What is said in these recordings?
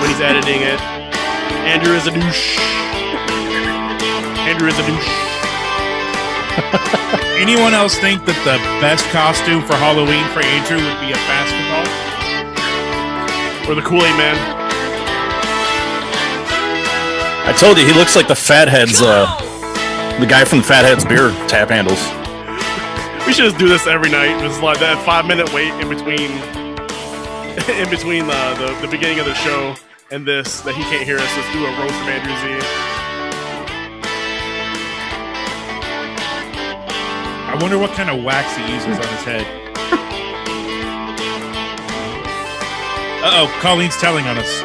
when he's editing it. Andrew is a douche. Andrew is a douche. Anyone else think that the best costume for Halloween for Andrew would be a basketball? Or the Kool-Aid Man? I told you, he looks like the Fatheads, the guy from Fatheads beer tap handles. We should just do this every night. Just like that 5-minute wait in between the beginning of the show and this, that he can't hear us. Just do a roast of Andrew Z. I wonder what kind of wax he uses on his head. Uh-oh, Colleen's telling on us.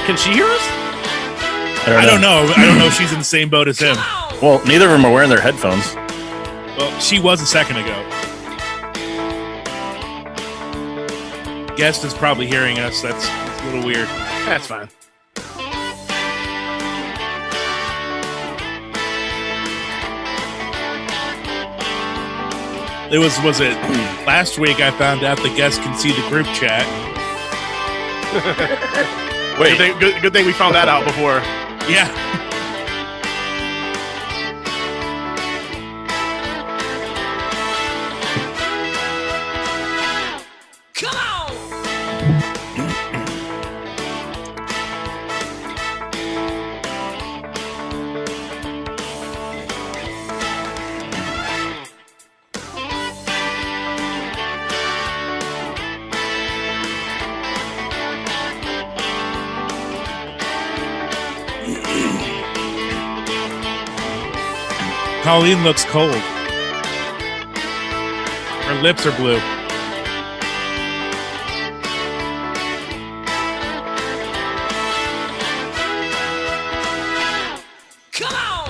Can she hear us? I don't know. I don't know if she's in the same boat as him. Well, neither of them are wearing their headphones. Well, she was a second ago. Guest is probably hearing us. That's a little weird. That's fine. Was it last week I found out the guests can see the group chat. Wait. Good thing we found that out before. Yeah. Come on! Colleen looks cold. Her lips are blue. Come on!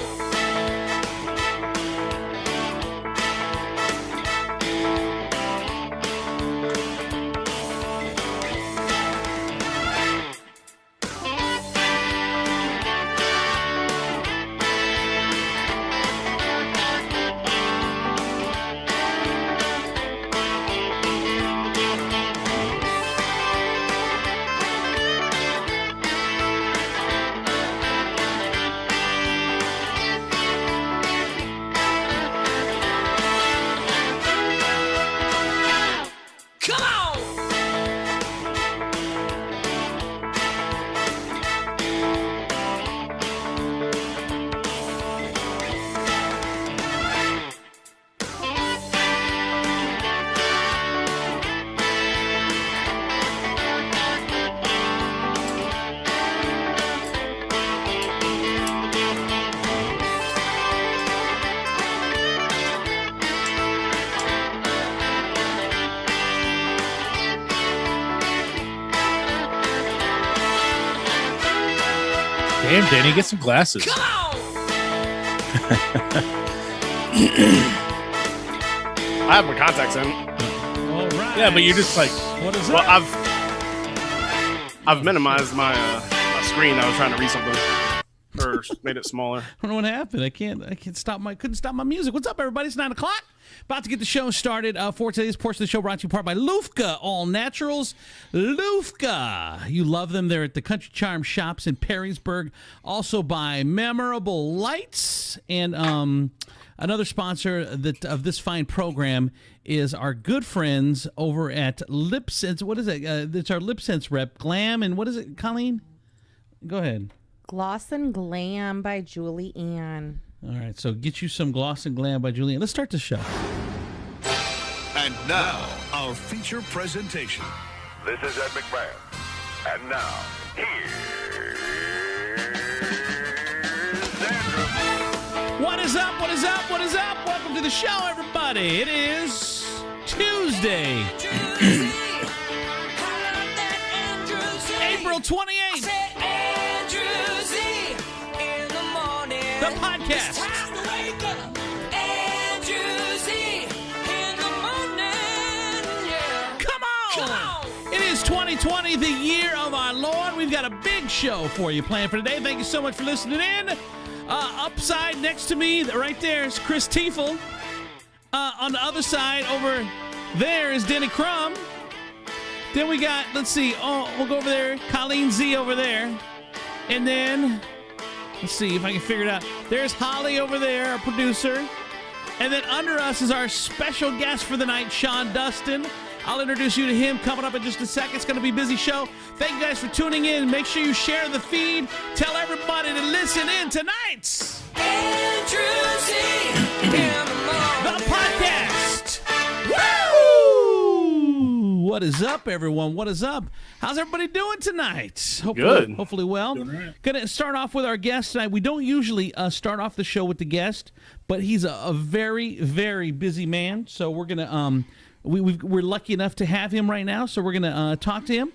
Damn, Danny, get some glasses. All I have my contacts in. All right. Yeah, but you're just like, What is Well, that? I've minimized my screen. I was trying to read something, or made it smaller. I don't know what happened. I couldn't stop my music. What's up, everybody? It's 9:00. About to get the show started. For today's portion of the show, brought to you in part by Lufka All Naturals. Lufka, you love them. They're at the Country Charm Shops in Perrysburg. Also by Memorable Lights, and another sponsor of this fine program is our good friends over at LipSense. What is it? It's our LipSense rep, Glam, and what is it, Colleen? Go ahead. Gloss and Glam by Julie Ann. All right, so get you some Gloss and Glam by Julian. Let's start the show. And now, our feature presentation. This is Ed McMahon. And now, here's Andrew. What is up? What is up? What is up? Welcome to the show, everybody. It is Tuesday, April 28th. The podcast. Come on. It is 2020, the year of our Lord. We've got a big show for you planned for today. Thank you so much for listening in. Upside next to me, right there, is Chris Tiefel. On the other side, over there is Denny Crum. Then we got, let's see, we'll go over there, Colleen Z over there. And then, let's see if I can figure it out. There's Holly over there, our producer. And then under us is our special guest for the night, Sean Dustin. I'll introduce you to him coming up in just a second. It's going to be a busy show. Thank you guys for tuning in. Make sure you share the feed. Tell everybody to listen in tonight's Andrew Z the podcast. Woo! What is up, everyone? What is up? How's everybody doing tonight? Good. Hopefully well. Gonna start off with our guest tonight. We don't usually start off the show with the guest, but he's a very, very busy man. So we're gonna we're lucky enough to have him right now. So we're gonna talk to him.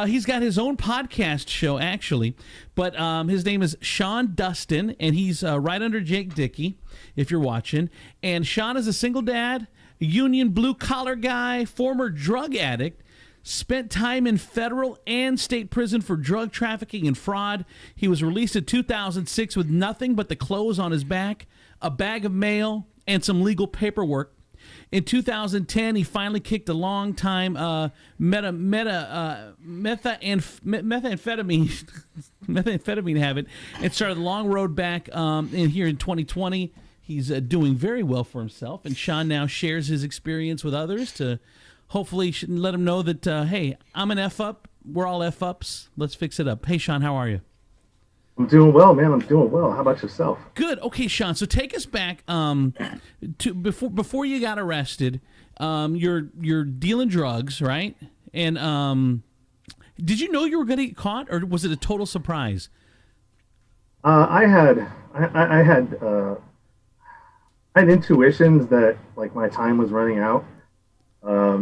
He's got his own podcast show, actually, but his name is Sean Dustin, and he's right under Jake Dickey, if you're watching. And Sean is a single dad, union blue-collar guy, former drug addict, spent time in federal and state prison for drug trafficking and fraud. He was released in 2006 with nothing but the clothes on his back, a bag of mail, and some legal paperwork. In 2010, he finally kicked a long time methamphetamine habit and started the long road back in here in 2020. He's doing very well for himself, and Sean now shares his experience with others to hopefully let him know that, hey, I'm an F-up. We're all F-ups. Let's fix it up. Hey, Sean, how are you? I'm doing well, man. I'm doing well. How about yourself? Good. Okay, Sean. So take us back to before you got arrested. You're dealing drugs, right? And did you know you were going to get caught, or was it a total surprise? I had intuitions that like my time was running out. The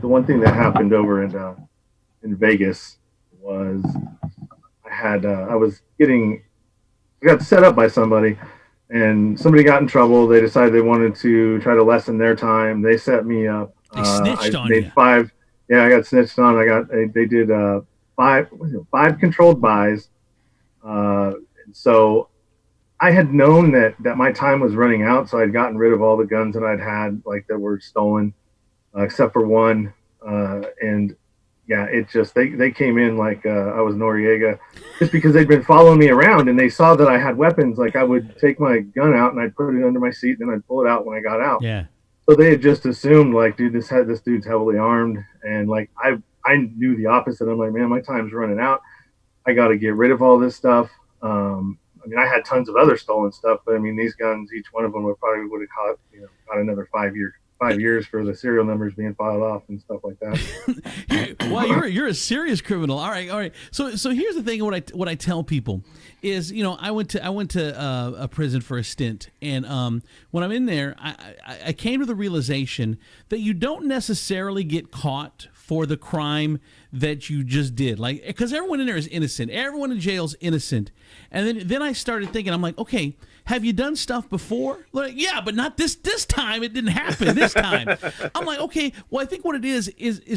one thing that happened over in Vegas was I got set up by somebody, and somebody got in trouble. They decided they wanted to try to lessen their time. They set me up. They snitched on you. I got snitched on. They did five controlled buys. So I had known that my time was running out, so I'd gotten rid of all the guns that I'd had, like that were stolen, except for one. And yeah, it just they came in like I was Noriega, just because they'd been following me around and they saw that I had weapons. Like I would take my gun out and I'd put it under my seat, then I'd pull it out when I got out. Yeah. So they had just assumed like, dude, this dude's heavily armed, and like I knew the opposite. I'm like, man, my time's running out. I got to get rid of all this stuff. I mean, I had tons of other stolen stuff, but I mean, these guns, each one of them would have caught another 5 years for the serial numbers being filed off and stuff like that. Well, you're a serious criminal. All right. So here's the thing. What I tell people is, I went to a prison for a stint, and when I'm in there, I came to the realization that you don't necessarily get caught for the crime that you just did, like, because everyone in there is innocent. Everyone in jail is innocent. And then I started thinking, I'm like, okay, have you done stuff before? Like, yeah, but not this time. It didn't happen this time. I'm like, okay, well, I think what it is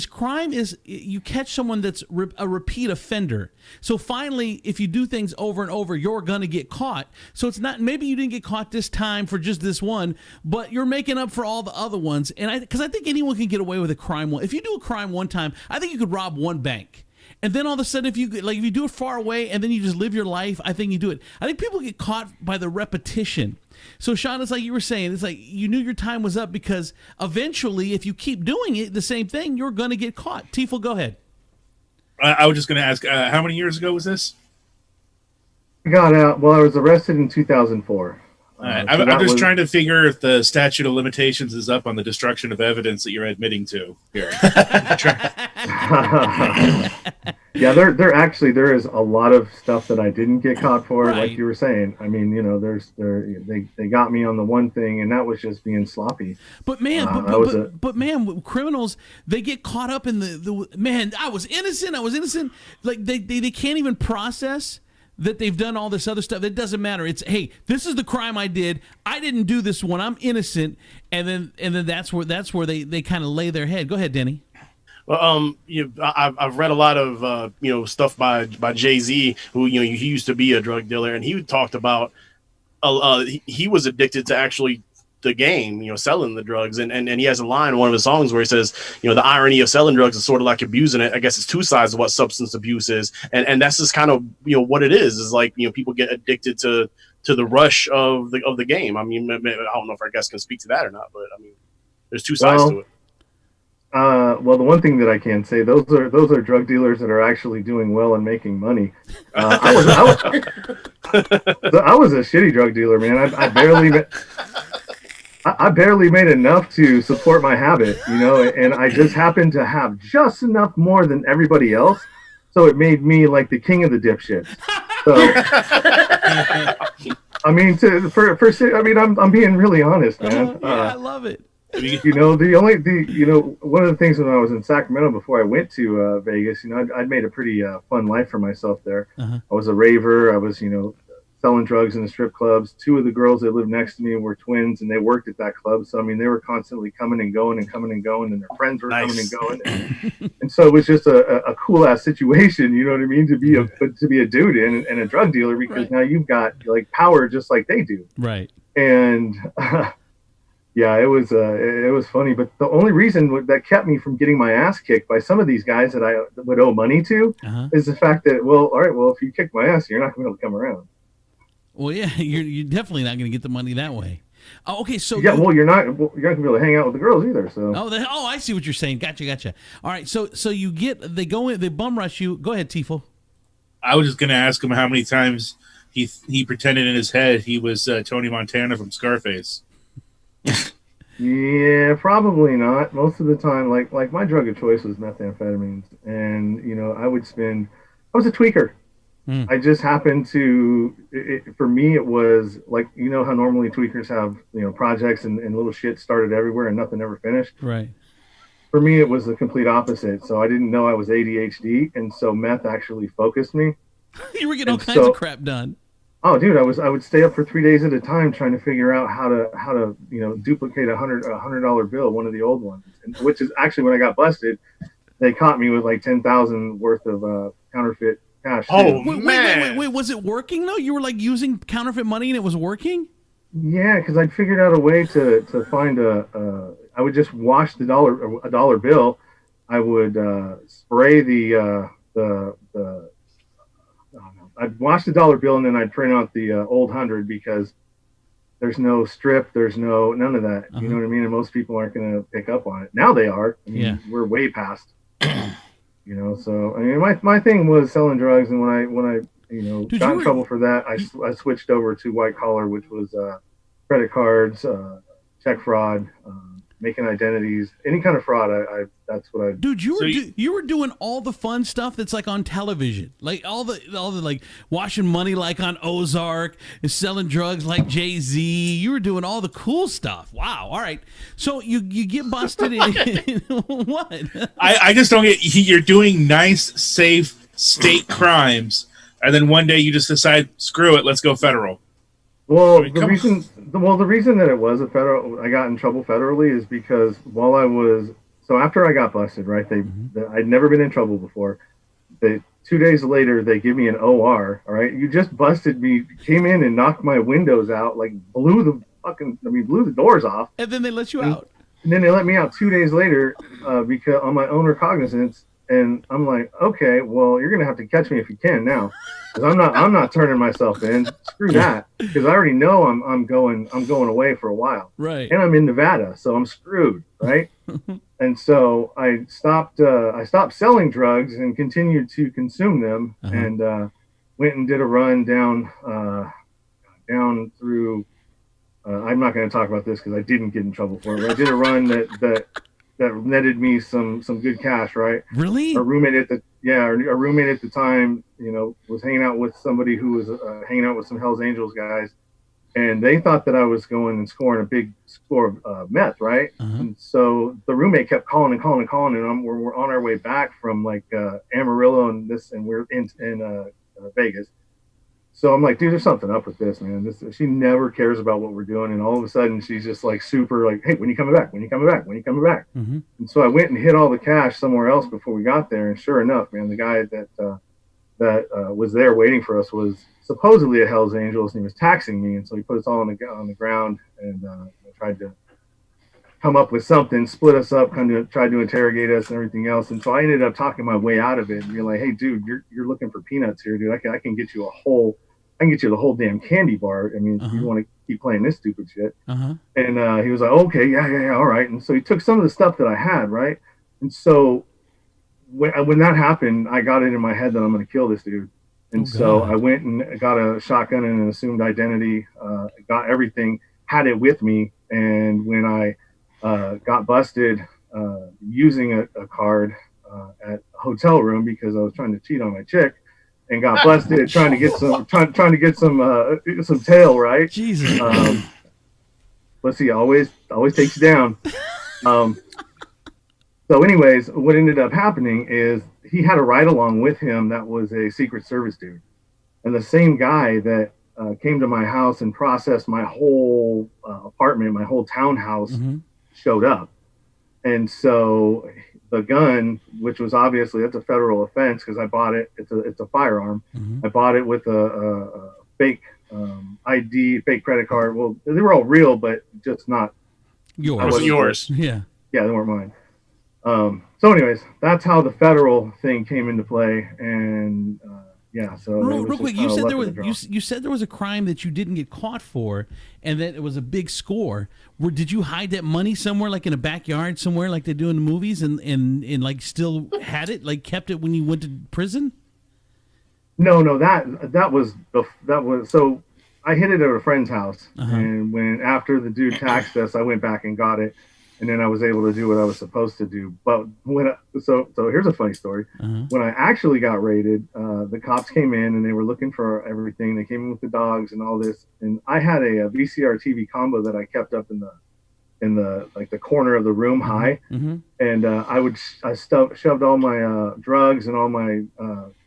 crime is you catch someone that's a repeat offender. So finally, if you do things over and over, you're going to get caught. So it's not, maybe you didn't get caught this time for just this one, but you're making up for all the other ones. And because I think anyone can get away with a crime. If you do a crime one time, I think you could rob one bank. And then all of a sudden, if you do it far away and then you just live your life, I think you do it. I think people get caught by the repetition. So, Sean, it's like you were saying, it's like you knew your time was up because eventually, if you keep doing it, the same thing, you're going to get caught. Tiefel, go ahead. I was just going to ask, how many years ago was this? I got out. Well, I was arrested in 2004. I'm just trying to figure if the statute of limitations is up on the destruction of evidence that you're admitting to here. Yeah, there is a lot of stuff that I didn't get caught for, right. Like you were saying. I mean, they got me on the one thing, and that was just being sloppy. But man, man, criminals, they get caught up in the man. I was innocent. Like they can't even process that they've done all this other stuff. It doesn't matter. It's, hey, this is the crime I did. I didn't do this one. I'm innocent. And then that's where they kind of lay their head. Go ahead, Denny. Well, I've read a lot of stuff by Jay-Z, who he used to be a drug dealer, and he talked about he was addicted to actually the game, selling the drugs. And he has a line in one of his songs where he says, the irony of selling drugs is sort of like abusing it. I guess it's two sides of what substance abuse is. And that's just kind of, what it is like, people get addicted to the rush of the game. I mean, I don't know if our guest can speak to that or not, but I mean, there's two sides to it. Well, the one thing that I can say, those are drug dealers that are actually doing well and making money. I was a shitty drug dealer, man. I barely made enough to support my habit, and I just happened to have just enough more than everybody else, so it made me like the king of the dipshits. So, I mean, I'm being really honest, man. I love it. One of the things when I was in Sacramento before I went to Vegas, I'd made a pretty fun life for myself there. Uh-huh. I was a raver. I was, selling drugs in the strip clubs. Two of the girls that lived next to me were twins, and they worked at that club. So I mean, they were constantly coming and going, and their friends were coming and going, and so it was just a cool ass situation. You know what I mean? To be a dude and a drug dealer, because now you've got like power just like they do. Right. And yeah, it was funny. But the only reason that kept me from getting my ass kicked by some of these guys that I would owe money to is the fact that, well, all right, well, if you kick my ass, you're not going to be able to come around. Well, yeah, you're definitely not going to get the money that way. Oh, okay, so yeah, well, you're not going to be able to hang out with the girls either. So I see what you're saying. Gotcha. All right, so they go in, they bum rush you. Go ahead, Tifo. I was just going to ask him how many times he pretended in his head he was Tony Montana from Scarface. Yeah, probably not. Most of the time, like my drug of choice was methamphetamines, and I was a tweaker. I just happened to, for me, it was like, how normally tweakers have, projects and little shit started everywhere and nothing ever finished. Right. For me, it was the complete opposite. So I didn't know I was ADHD. And so meth actually focused me. You were getting all kinds of crap done. Oh, dude, I would stay up for 3 days at a time trying to figure out how to duplicate a $100 bill, one of the old ones, which is actually when I got busted, they caught me with like 10,000 worth of counterfeit cash. Oh, wait, was it working though? You were like using counterfeit money and it was working? Yeah, because I'd figured out a way to find I would just wash a dollar bill. I would spray I'd wash the dollar bill and then I'd print out the old 100 because there's no strip, there's none of that. You know what I mean? And most people aren't going to pick up on it. Now they are. I mean, we're way past. So I mean, my thing was selling drugs, and when I got in trouble for that, I switched over to white collar, which was credit cards, check fraud, making identities, any kind of fraud. That's what I. Dude, you were doing all the fun stuff that's like on television, like all the like washing money like on Ozark, and selling drugs like Jay-Z. You were doing all the cool stuff. Wow. All right. So you get busted in what? I just don't get. You're doing nice, safe state crimes, and then one day you just decide, screw it, let's go federal. Well, the reason that it was a federal, I got in trouble federally is because after I got busted, right? I'd never been in trouble before. 2 days later, they give me an OR. All right, you just busted me, came in and knocked my windows out, like blew the doors off, and then they let you out. And then they let me out 2 days later because on my own recognizance. And I'm like, okay, well, you're gonna have to catch me if you can now, because I'm not turning myself in. Screw that, because I already know I'm going away for a while, right? And I'm in Nevada, so I'm screwed, right? And so I stopped selling drugs and continued to consume them, and went and did a run down through. I'm not going to talk about this because I didn't get in trouble for it. But I did a run that netted me some good cash, right? Really? Our roommate at the time, was hanging out with somebody who was hanging out with some Hells Angels guys, and they thought that I was going and scoring a big score of meth, right? And so the roommate kept calling, and we're on our way back from like Amarillo and we're in Vegas. So I'm like, dude, there's something up with this, man. She never cares about what we're doing. And all of a sudden she's just like super like, hey, when you coming back? When you coming back? When you coming back? And so I went and hid all the cash somewhere else before we got there. And sure enough, man, the guy that that was there waiting for us was supposedly a Hell's Angels, and he was taxing me. And so he put us all on the ground and tried to come up with something, split us up, kind of tried to interrogate us and everything else. And so I ended up talking my way out of it and be like, hey, dude, you're looking for peanuts here, dude. I can get you the whole damn candy bar. I mean, if you want to keep playing this stupid shit. And he was like, okay, yeah, all right. And so he took some of the stuff that I had, right? And so when that happened, I got it in my head that I'm going to kill this dude. And so I went and got a shotgun and an assumed identity, got everything, had it with me. And when I got busted using a card at a hotel room because I was trying to cheat on my chick, and got busted trying to get some tail, right? Jesus. Let's see, always takes you down. So anyways, what ended up happening is he had a ride along with him that was a Secret Service dude, and the same guy that came to my house and processed my whole apartment, my whole townhouse, showed up. And so the gun, which was obviously, that's a federal offense because I bought it. It's a firearm. I bought it with a fake ID, fake credit card. Well, they were all real, but just not yours. It wasn't yours. Yeah. Yeah, they weren't mine. So anyways, that's how the federal thing came into play. And yeah, so real quick, you said there was a crime that you didn't get caught for, and that it was a big score. Did you hide that money somewhere, like in a backyard somewhere, like they do in the movies, and like still had it, like kept it when you went to prison? No, that was so I hid it at a friend's house, and when after the dude taxed us, I went back and got it. And then I was able to do what I was supposed to do. But so here's a funny story. When I actually got raided, the cops came in and they were looking for everything. They came in with the dogs and all this. And I had a VCR TV combo that I kept up in the like the corner of the room high. And I shoved all my drugs and all my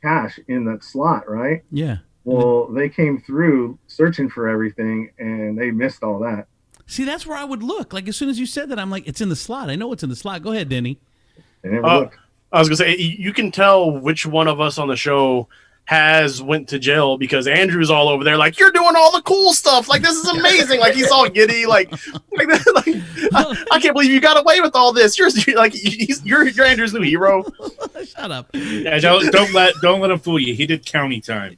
cash in that slot, right? Yeah. Well, they came through searching for everything and they missed all that. See, that's where I would look. Like, as soon as you said that, I'm like, it's in the slot. I know it's in the slot. Go ahead, Denny. They never looked. I was going to say, you can tell which one of us on the show went to jail because Andrew's all over there like, you're doing all the cool stuff. Like, this is amazing. Like, he's all giddy. Like I can't believe you got away with all this. You're Andrew's new hero. Shut up. Yeah, don't let him fool you. He did county time.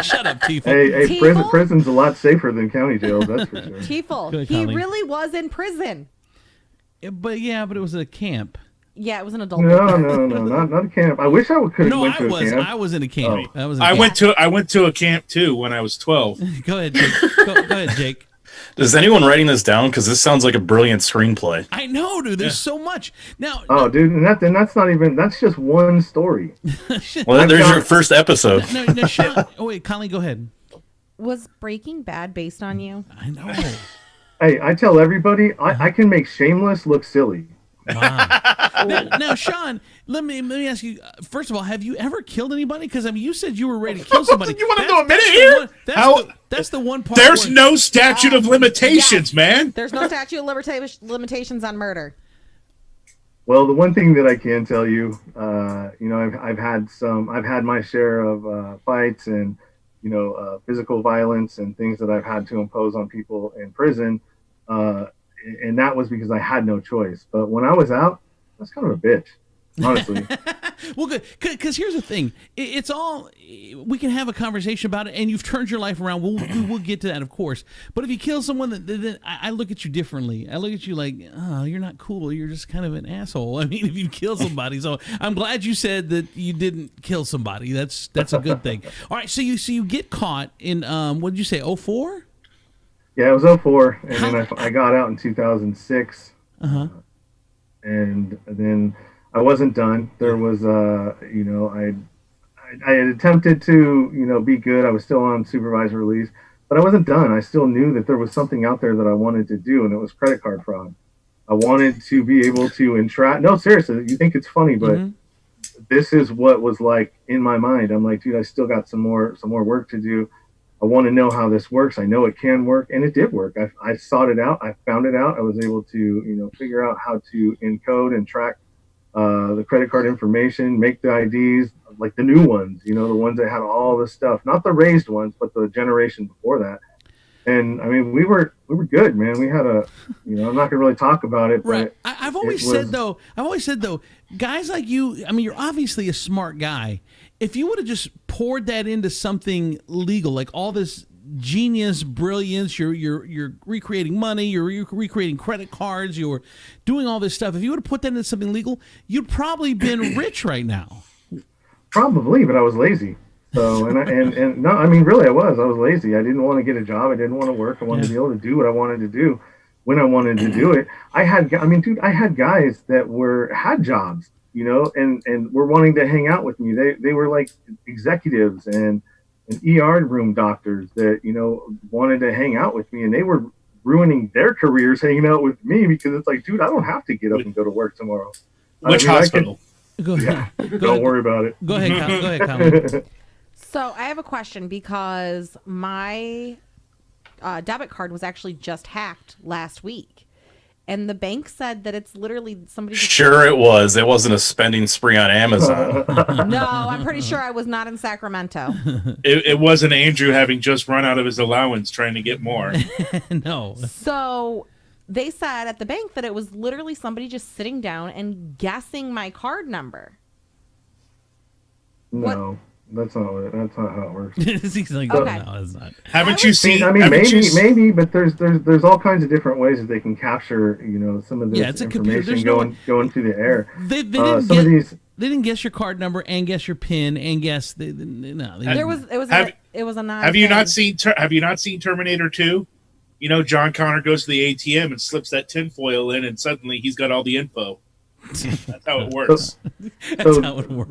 Shut up, Tiefel. Hey, prison's a lot safer than county jail. That's for sure. Tiefel, he really was in prison. But it was a camp. Yeah, it was an adult. No, not a camp. I wish I could have went to a camp. I was in a camp. Oh. I went to a camp too when I was 12. Go ahead, Jake. Go ahead, Jake. Is anyone writing this down? Because this sounds like a brilliant screenplay. I know, dude. There's so much now. Oh, dude, and that's not even. That's just one story. Well, there's your first episode. No, Sean. Oh wait, Conley, go ahead. Was Breaking Bad based on you? I know. Hey, I tell everybody, I can make Shameless look silly. Wow. Now, Sean, let me ask you. First of all, have you ever killed anybody? Because I mean, you said you were ready to kill somebody. You want to do a minute here? That's the one part. There's no statute of limitations, man. There's no statute of limitations on murder. Well, the one thing that I can tell you, I've had my share of fights and physical violence and things that I've had to impose on people in prison. And that was because I had no choice. But when I was out, I was kind of a bitch, honestly. Well, good. Because here's the thing. It's all, we can have a conversation about it, and you've turned your life around. We'll get to that, of course. But if you kill someone, then I look at you differently. I look at you like, oh, you're not cool. You're just kind of an asshole. I mean, if you kill somebody. So I'm glad you said that you didn't kill somebody. That's a good thing. All right, so you get caught in, what did you say, 2004? Yeah, it was 2004, and then I got out in 2006. And then I wasn't done. There was, I had attempted to, be good. I was still on supervised release, but I wasn't done. I still knew that there was something out there that I wanted to do, and it was credit card fraud. I wanted to be able to entrap. No, seriously, you think it's funny, but this is what was like in my mind. I'm like, dude, I still got some more work to do. I want to know how this works. I know it can work, and it did work. I sought it out. I found it out. I was able to, figure out how to encode and track the credit card information, make the IDs, like the new ones, the ones that had all this stuff, not the raised ones, but the generation before that. And I mean, we were good, man. We had I'm not gonna really talk about it, Right. but I've always said though, guys like you, I mean, you're obviously a smart guy. If you would have just poured that into something legal, like all this genius brilliance, you're recreating money, you're recreating credit cards, you're doing all this stuff. If you would have put that into something legal, you'd probably been rich right now. probably, but I was lazy. So and no, I mean, really, I was lazy. I didn't want to get a job. I didn't want to work. I wanted to be able to do what I wanted to do when I wanted to do it. I had guys that had jobs, and were wanting to hang out with me. They were like executives and ER room doctors that, wanted to hang out with me, and they were ruining their careers hanging out with me because it's like, dude, I don't have to get up and go to work tomorrow. Which hospital? Go ahead. Yeah, don't worry about it. Go ahead, Colin. So I have a question because my debit card was actually just hacked last week. And the bank said that it's literally somebody. Sure, it was. It wasn't a spending spree on Amazon. No, I'm pretty sure I was not in Sacramento. It wasn't Andrew having just run out of his allowance trying to get more. No. So they said at the bank that it was literally somebody just sitting down and guessing my card number. No, that's not how it works. He's like, Okay. no, it's not. Haven't you seen? I mean, haven't you maybe, but there's all kinds of different ways that they can capture, some of this Yeah, it's a computer. information There's going through the air. They didn't guess your card number and guess your PIN and guess it was a non. Have you not seen Terminator 2? John Connor goes to the ATM and slips that tinfoil in, and suddenly he's got all the info. That's how it works. That's how it works.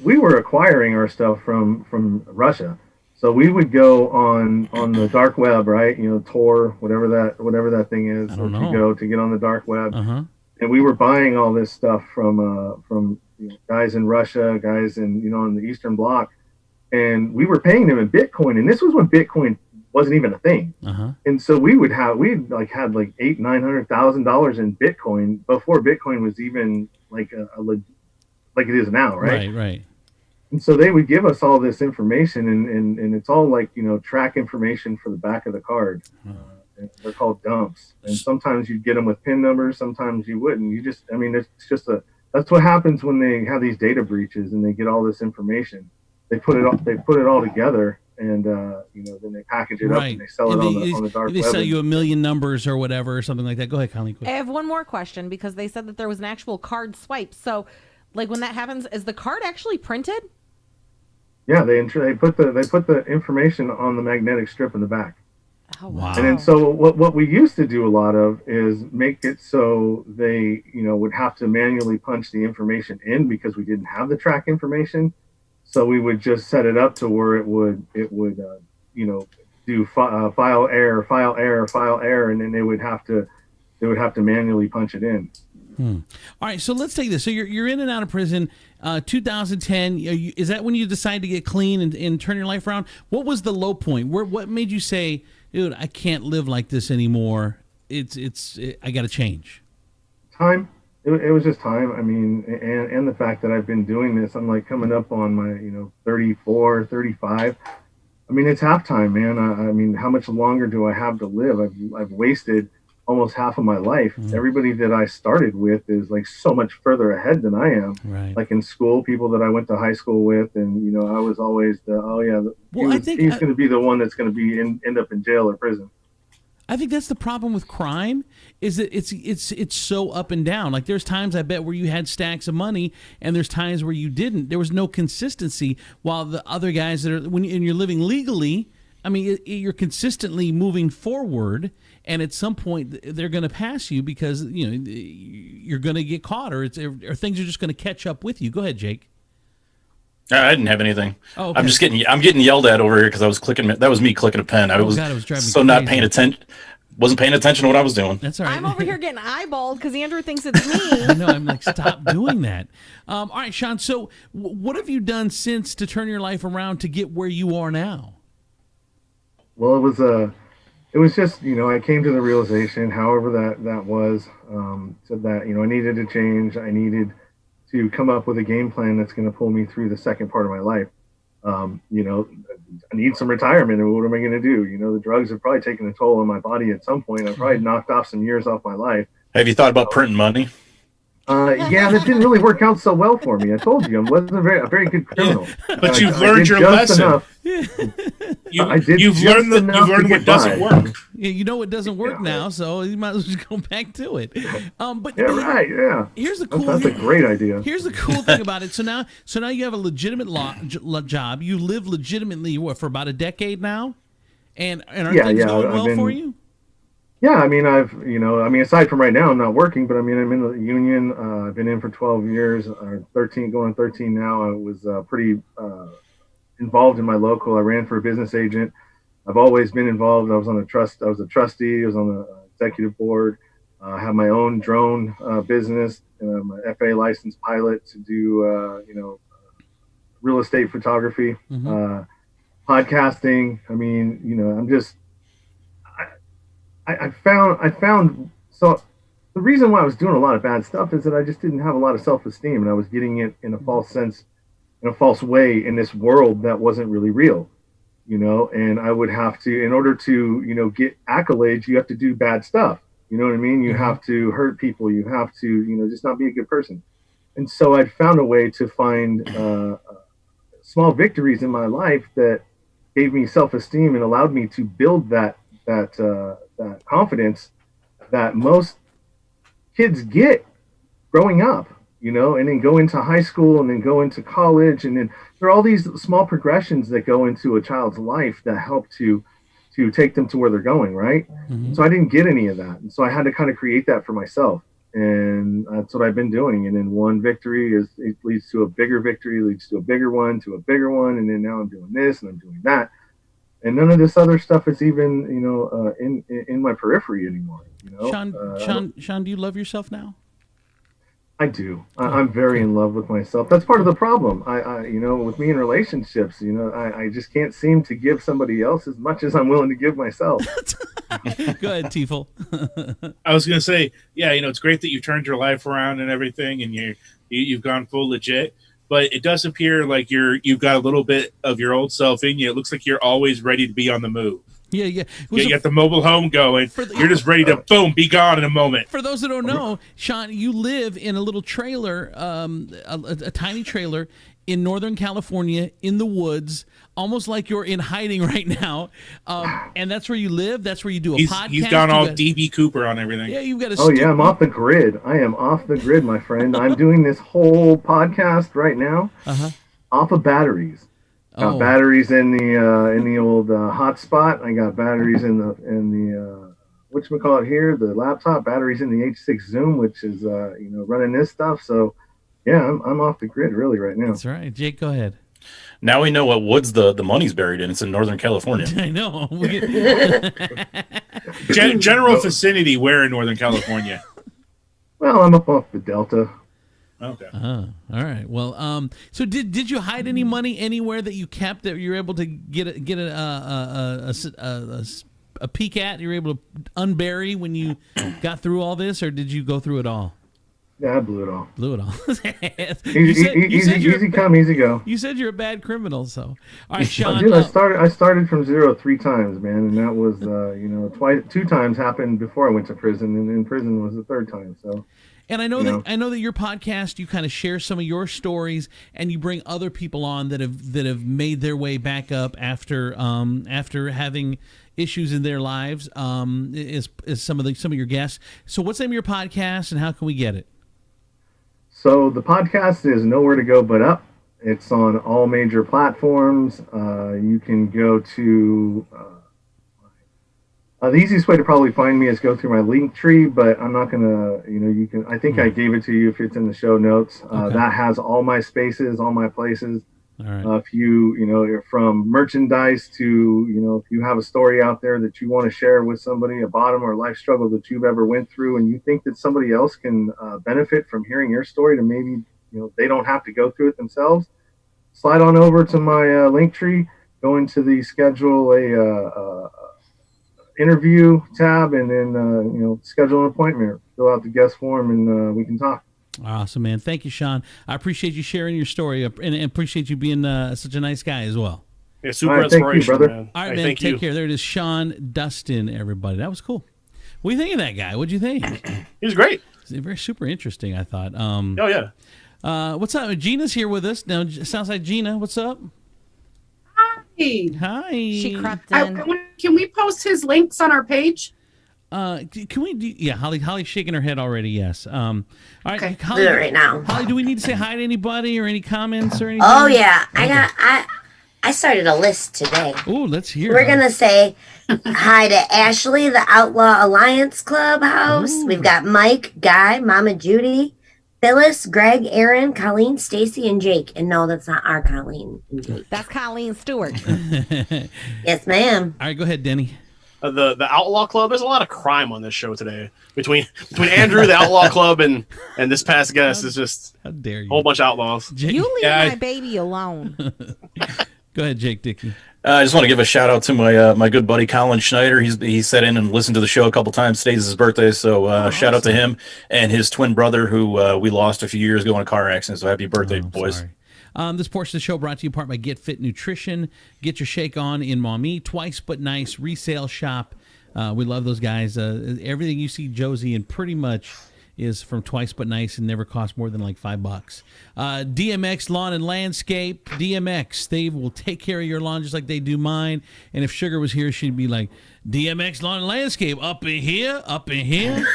We were acquiring our stuff from Russia, so we would go on the dark web, right? Tor, whatever that thing is. I don't that know. you go to get on the dark web, Uh-huh. and we were buying all this stuff from guys in Russia, guys in in the Eastern Bloc, and we were paying them in Bitcoin. And this was when Bitcoin wasn't even a thing. Uh-huh. And so we had like $800,000-900,000 in Bitcoin before Bitcoin was even like like it is now, right? Right. And so they would give us all this information, and it's all like track information for the back of the card. And they're called dumps, and sometimes you'd get them with PIN numbers, sometimes you wouldn't. That's what happens when they have these data breaches and they get all this information. They put it all together. And then they package it up and they sell it on the dark web. They sell you a million numbers or whatever or something like that. Go ahead, Colleen. I have one more question because they said that there was an actual card swipe. So, like when that happens, is the card actually printed? Yeah, they put the information on the magnetic strip in the back. Oh Wow. And then so what we used to do a lot of is make it so they would have to manually punch the information in because we didn't have the track information. So we would just set it up to where it would do file error, and then they would have to manually punch it in. All right, so let's take this. So you're in and out of prison. 2010. Is that when you decided to get clean and turn your life around? What was the low point? What made you say, dude, I can't live like this anymore? I got to change. Time. It was just time. I mean, and the fact that I've been doing this, I'm like coming up on my, 34, 35. I mean, it's halftime, man. I mean, how much longer do I have to live? I've wasted almost half of my life. Mm-hmm. Everybody that I started with is like so much further ahead than I am. Right. Like in school, people that I went to high school with, and I was always he's going to be the one that's going to end up in jail or prison. I think that's the problem with crime is that it's so up and down. Like there's times I bet where you had stacks of money and there's times where you didn't. There was no consistency while the other guys that are when you're living legally, I mean, you're consistently moving forward and at some point they're going to pass you because, you're going to get caught or things are just going to catch up with you. Go ahead, Jake. I didn't have anything. Oh, okay. I'm getting yelled at over here because I was clicking. That was me clicking a pen. God, it was driving me so not crazy. paying attention. Wasn't paying attention to what I was doing. That's all right. I'm over here getting eyeballed because Andrew thinks it's me. I know. I'm like, stop doing that. All right, Sean. So, what have you done since to turn your life around to get where you are now? Well, it was just, I came to the realization, however that was, said that, I needed to change. I needed to come up with a game plan that's going to pull me through the second part of my life. You know, I need some retirement, and what am I going to do? You know, the drugs have probably taken a toll on my body at some point. I've probably knocked off some years off my life. Have you thought about printing money? Yeah, that didn't really work out so well for me. I told you, I wasn't a very good criminal. But you've learned your lesson. You've learned what doesn't work. Yeah, you know it doesn't work now, so you might as well just go back to it. But yeah, right. Yeah. Here's the cool. That's a great idea. Here's the cool thing about it. So now you have a legitimate job. You live legitimately for about a decade now, and are things going well for you? Yeah, I mean, aside from right now, I'm not working, but I mean, I'm in the union. I've been in for 12 years, 13, going on 13 now. I was pretty involved in my local. I ran for a business agent. I've always been involved. I was a trustee. I was on the executive board. I have my own drone business. I'm an FAA licensed pilot to do, real estate photography, podcasting. I mean, I'm just. I found so the reason why I was doing a lot of bad stuff is that I just didn't have a lot of self-esteem, and I was getting it in a false sense, in a false way, in this world that wasn't really real, and I would have to, in order to, get accolades, you have to do bad stuff. You know what I mean? You have to hurt people. You have to, just not be a good person. And so I found a way to find small victories in my life that gave me self-esteem and allowed me to build that confidence that most kids get growing up, and then go into high school and then go into college. And then there are all these small progressions that go into a child's life that help to take them to where they're going. Right. Mm-hmm. So I didn't get any of that. And so I had to kind of create that for myself. And that's what I've been doing. And then one victory it leads to a bigger victory, leads to a bigger one, to a bigger one. And then now I'm doing this and I'm doing that. And none of this other stuff is even, in my periphery anymore. Sean, do you love yourself now? I do. I'm very in love with myself. That's part of the problem. I with me in relationships, I just can't seem to give somebody else as much as I'm willing to give myself. Go ahead, Tifel. I was going to say, it's great that you turned your life around and everything, and you've gone full legit. But it does appear like you've got a little bit of your old self in you. It looks like you're always ready to be on the move. Yeah. You got the mobile home going. You're just ready to, boom, be gone in a moment. For those that don't know, Sean, you live in a little trailer, a tiny trailer in Northern California in the woods, almost like you're in hiding right now. And that's where you live. That's where you do a podcast. He's gone all DB Cooper on everything. Yeah, you've got a. Oh yeah, I'm off the grid. I am off the grid, my friend. I'm doing this whole podcast right now off of batteries. Got batteries in the old hotspot. I got batteries in the whatchamacallit here, the laptop. Batteries in the H6 Zoom, which is running this stuff. So yeah, I'm off the grid really right now. That's right, Jake. Go ahead. Now we know what woods the money's buried in. It's in Northern California. I know. General vicinity, where in Northern California? Well, I'm up off the Delta. Okay. All right. Well, so did you hide any money anywhere that you kept that you were able to get a peek at? You were able to unbury when you got through all this, or did you go through it all? Yeah, I blew it all. Easy come, easy go. You said you're a bad criminal, so all right, Sean. Dude, I started from zero 3 times, man, and that was two times happened before I went to prison, and in prison was the 3rd time. So. And I know that your podcast, you kind of share some of your stories, and you bring other people on that have made their way back up after having issues in their lives. Is some of your guests. So what's the name of your podcast, and how can we get it? So the podcast is Nowhere to Go But Up. It's on all major platforms. You can go to the easiest way to probably find me is go through my link tree, but I'm not gonna. You can. I think I gave it to you if it's in the show notes. Okay. That has all my spaces, all my places. All right. If you're from merchandise to, if you have a story out there that you want to share with somebody, a bottom or life struggle that you've ever went through, and you think that somebody else can benefit from hearing your story, to maybe, they don't have to go through it themselves, slide on over to my link tree, go into the schedule a interview tab, and then, schedule an appointment, fill out the guest form, and we can talk. Awesome, man. Thank you, Sean. I appreciate you sharing your story and appreciate you being such a nice guy as well. Yeah, super All right, thank you, inspirational, brother. man. All right, Hey, man. thank Take you. care. There it is, Sean Dustin, everybody. That was cool. What do you think of that guy? What'd you think? He was great. Very super interesting, I thought. Oh yeah. What's up? Gina's here with us. Now, sounds like Gina. What's up? Hey. Hi. She crept I, in. can we post his links on our page? Can we do? Yeah, Holly's shaking her head already. Yes. All right, Okay. Holly, Do it right now. Holly, do we need to say hi to anybody or any comments or anything? Oh yeah, I started a list today. Oh, let's hear. We're it. gonna say hi to Ashley, the Outlaw Alliance Clubhouse. Ooh. We've got Mike, Guy, Mama Judy, Phyllis, Greg, Aaron, Colleen, Stacy, and Jake. And no, that's not our Colleen and Jake. That's Colleen Stewart. Yes, ma'am. All right, go ahead, Denny. The Outlaw Club. There's a lot of crime on this show today between Andrew, the Outlaw Club, and this past guest. Is just How dare you? a whole bunch of outlaws. Jake, You leave Yeah, my baby alone. go ahead, Jake Dickey. I just want to give a shout out to my good buddy Colin Schneider. He sat in and listened to the show a couple times. Today's his birthday, so shout out to him and his twin brother who we lost a few years ago in a car accident. So happy birthday, boys! Sorry. This portion of the show brought to you in part by Get Fit Nutrition. Get your shake on in Maumee. Twice But Nice resale shop. We love those guys. Everything you see Josie in pretty much is from Twice But Nice and never costs more than like $5. DMX Lawn and Landscape. DMX, they will take care of your lawn just like they do mine. And if Sugar was here, she'd be like, DMX Lawn and Landscape, up in here, up in here.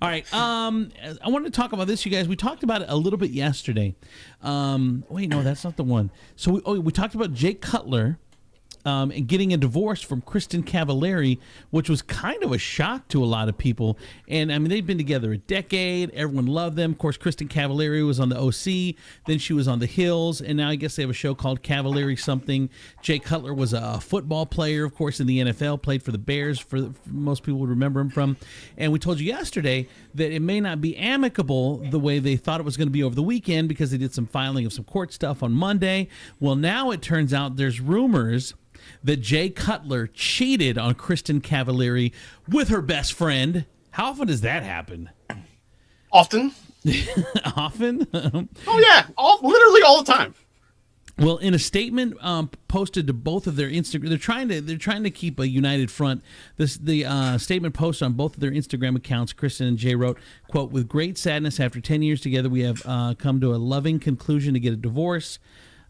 All right. I wanted to talk about this, you guys. We talked about it a little bit yesterday. Wait, no, that's not the one. So we talked about Jake Cutler. And getting a divorce from Kristen Cavallari, which was kind of a shock to a lot of people. And I mean, they've been together a decade. Everyone loved them. Of course, Kristen Cavallari was on the OC. Then she was on The Hills. And now I guess they have a show called Cavallari something. Jake Cutler was a football player, of course, in the NFL, played for the Bears, for most people would remember him from. And we told you yesterday that it may not be amicable the way they thought it was going to be over the weekend because they did some filing of some court stuff on Monday. Well, now it turns out there's rumors that Jay Cutler cheated on Kristen Cavallari with her best friend. How often does that happen? Often. Often? Oh yeah, literally all the time. Well, in a statement posted to both of their Instagram, they're trying to keep a united front. The statement posted on both of their Instagram accounts. Kristen and Jay wrote, "Quote: With great sadness, after 10 years together, we have come to a loving conclusion to get a divorce.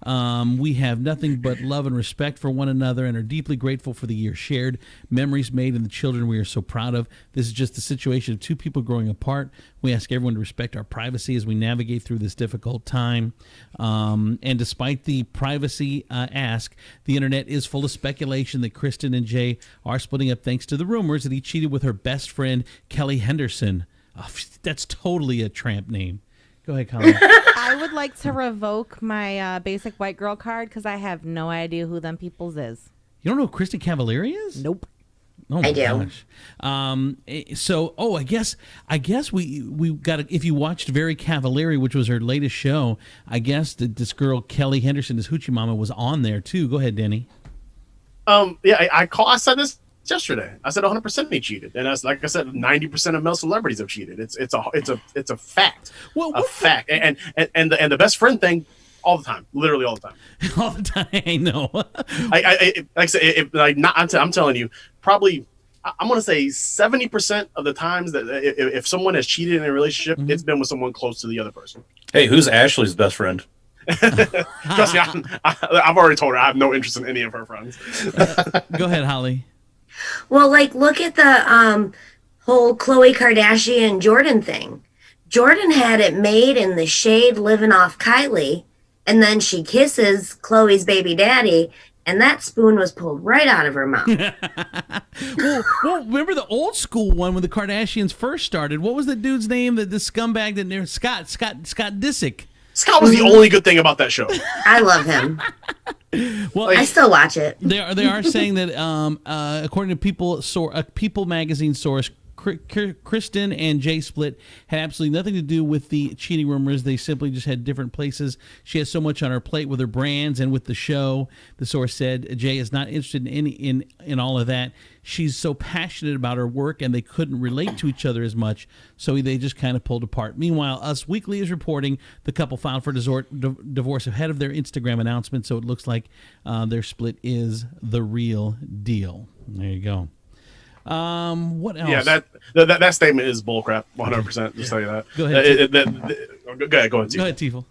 We have nothing but love and respect for one another and are deeply grateful for the years shared, memories made, and the children we are so proud of. This is just the situation of two people growing apart. We ask everyone to respect our privacy as we navigate through this difficult time. And despite the privacy ask, the internet is full of speculation that Kristen and Jay are splitting up thanks to the rumors that he cheated with her best friend, Kelly Henderson." Oh, that's totally a tramp name. Go ahead, Colin. I would like to revoke my basic white girl card because I have no idea who them peoples is. You don't know who Kristen Cavallari is? Nope. Oh my I do. gosh. So, I guess we got if you watched Very Cavallari, which was her latest show, I guess that this girl Kelly Henderson, this hoochie mama, was on there too. Go ahead, Denny. Yeah, I said this yesterday. I said 100% he cheated, and that's like I said, 90% of male celebrities have cheated. It's a fact. Well, a fact. And the best friend thing, all the time, literally all the time. All the time, I know. I like I said, I'm telling you, probably I'm gonna say 70% of the times that if someone has cheated in a relationship, it's been with someone close to the other person. Hey, who's Ashley's best friend? Trust me, I've already told her I have no interest in any of her friends. Go ahead, Holly. Well, like, look at the whole Khloe Kardashian Jordan thing. Jordan had it made in the shade living off Kylie, and then she kisses Khloe's baby daddy, and that spoon was pulled right out of her mouth. well, remember the old school one when the Kardashians first started? What was the dude's name? The scumbag that near Scott Disick. Scott was the only good thing about that show. I love him. Well, I still watch it. They are saying that according to People magazine source, Kristen and Jay split had absolutely nothing to do with the cheating rumors. They simply just had different places. She has so much on her plate with her brands and with the show. The source said Jay is not interested in all of that. She's so passionate about her work, and they couldn't relate to each other as much, so they just kind of pulled apart. Meanwhile, Us Weekly is reporting the couple filed for divorce ahead of their Instagram announcement, so it looks like their split is the real deal. There you go. What else? Yeah, that statement is bullcrap, 100%. Just tell you that. Go ahead. Go ahead, Go ahead, Tifo.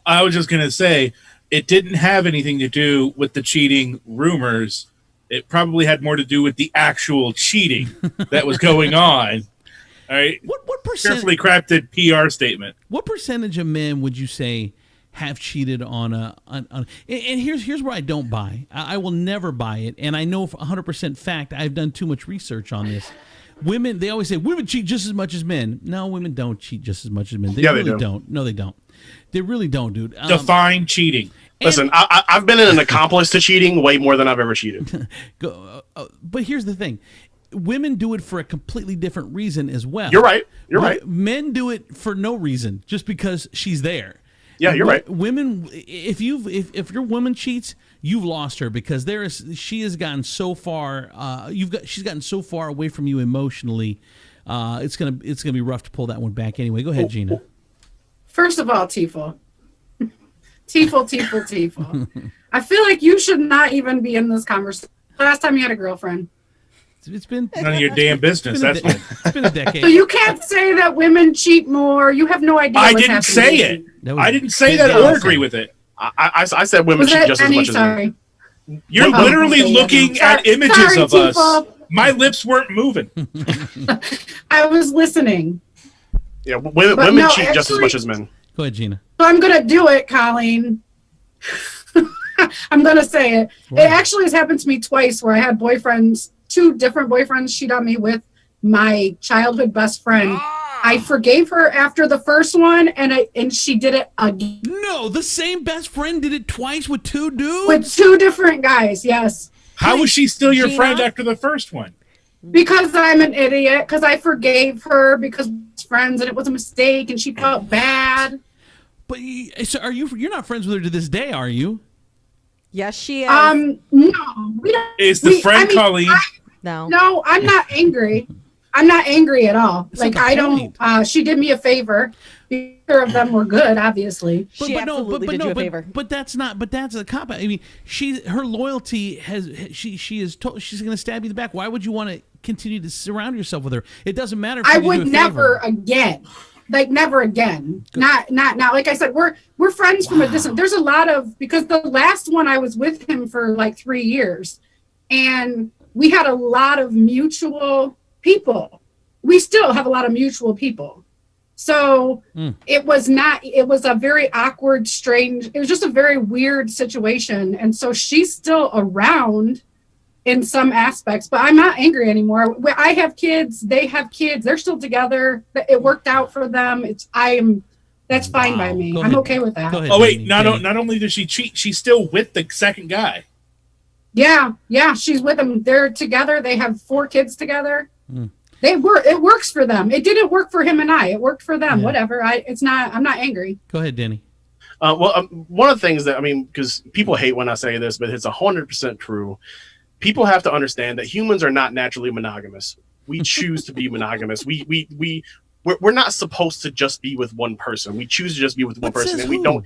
I was just going to say, it didn't have anything to do with the cheating rumors. It probably had more to do with the actual cheating that was going on. All right. What percent? Carefully crafted PR statement. What percentage of men would you say have cheated on and here's where I don't buy. I will never buy it, and I know for 100% fact I've done too much research on this. Women, they always say women cheat just as much as men. No, women don't cheat just as much as men. They really don't. No, they don't. They really don't, dude. Define cheating. Listen, I've been an accomplice to cheating way more than I've ever cheated. But here's the thing. Women do it for a completely different reason as well. You're right. You're right. Men do it for no reason, just because she's there. Yeah, you're right. Women, if your woman cheats, you've lost her, because she has gotten so far. She's gotten so far away from you emotionally. It's gonna be rough to pull that one back anyway. Go ahead, Gina. First of all, Tifo. I feel like you should not even be in this conversation. Last time you had a girlfriend. It's been none of your damn business. It's been a decade. So you can't say that women cheat more. You have no idea. I didn't say it. I didn't say that or agree with it. I said women cheat just as much as men. You're literally looking at images of us. My lips weren't moving. I was listening. Yeah, women cheat just as much as men. Go ahead, Gina. So I'm gonna do it, Colleen. I'm gonna say it. Wow. It actually has happened to me twice, where I had boyfriends, 2 different boyfriends cheat on me with my childhood best friend. I forgave her after the first one, and she did it again. No, the same best friend did it twice with 2 dudes? With 2 different guys, yes. How was she still your friend after the first one? Because I'm an idiot, because I forgave her because we're friends and it was a mistake and she felt bad. But so you're not friends with her to this day, are you? Yes, she is. No, we don't. Is the friend Colleen? No, I'm not angry. I'm not angry at all. Like, I don't. She did me a favor. Neither of them were good, obviously. She absolutely did you a favor. But that's a cop out. I mean, her loyalty she is told she's going to stab you in the back. Why would you want to continue to surround yourself with her? It doesn't matter. If I would never again. Like, never again. Not now. Like I said, we're friends from a distance. There's a lot of, because the last one I was with him for like 3 years, and we had a lot of mutual people. We still have a lot of mutual people. So it was a very awkward, strange, it was just a very weird situation. And so she's still around in some aspects, but I'm not angry anymore. I have kids, they have kids, they're still together. It worked out for them. That's fine by me. I'm okay with that. Oh wait, not only does she cheat, she's still with the second guy. Yeah, she's with him. They're together. They have 4 kids together. It works for them. It didn't work for him and I. It worked for them. Yeah. Whatever. I'm not angry. Go ahead, Danny. One of the things that, because people hate when I say this, but it's 100% true. People have to understand that humans are not naturally monogamous. We choose to be monogamous. We're not supposed to just be with one person. We choose to just be with one person, and we don't.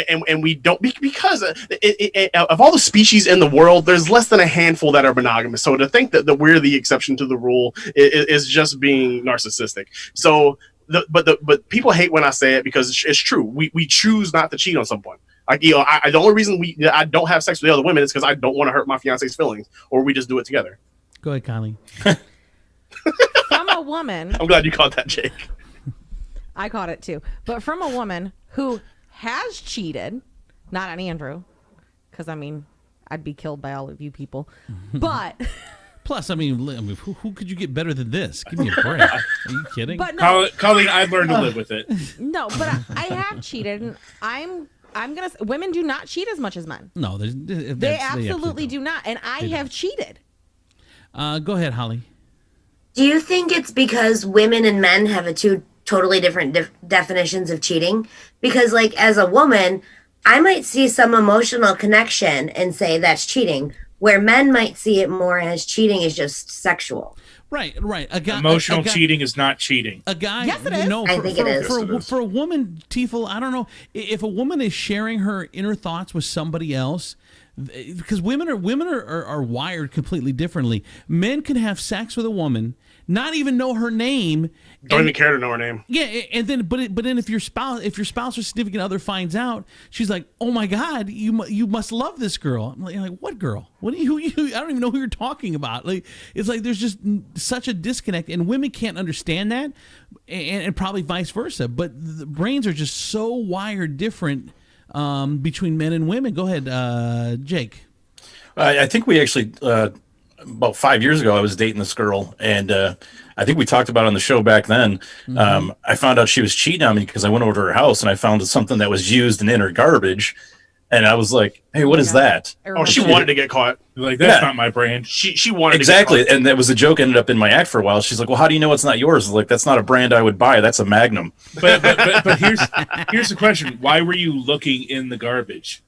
And we don't, because of all the species in the world, there's less than a handful that are monogamous. So to think that we're the exception to the rule is just being narcissistic. So, but people hate when I say it, because it's true. We choose not to cheat on someone. Like, the only reason I don't have sex with the other women is because I don't want to hurt my fiance's feelings, or we just do it together. Go ahead, Connie. From a woman. I'm glad you caught that, Jake. I caught it too. But from a woman who has cheated, not on Andrew, because I'd be killed by all of you people. But plus, who could you get better than this? Give me a break. Are you kidding? But no, Colleen, I've learned to live with it. No, but I have cheated, and I'm gonna. Women do not cheat as much as men. No, they absolutely do not, and I have cheated. Go ahead, Holly. Do you think it's because women and men have a two totally different definitions of cheating? Because, like, as a woman, I might see some emotional connection and say that's cheating, where men might see it more as cheating is just sexual. Right. Emotional cheating is not cheating. A guy, Yes, it is. I think it is. For a woman, Tiefel, I don't know if a woman is sharing her inner thoughts with somebody else, because women are wired completely differently. Men can have sex with a woman, not even know her name, Don't even care to know her name. yeah, and then but then if your spouse or significant other finds out, she's like, "Oh my God, you must love this girl." I'm like, "What girl? What you? I don't even know who you're talking about." Like, it's like there's just such a disconnect, and women can't understand that, and probably vice versa. But the brains are just so wired different between men and women. Go ahead, Jake. I think we actually about 5 years ago, I was dating this girl, and I think we talked about it on the show back then. I found out she was cheating on me because I went over to her house and I found something that was used and in her garbage, and I was like, "Hey, what is that?" Oh, she wanted to get caught. Like, that's not my brand. She wanted Exactly, to get caught. and that was a joke. Ended up in my act for a while. She's like, "Well, how do you know it's not yours?" I was like, "That's not a brand I would buy. That's a Magnum." But here's the question: why were you looking in the garbage?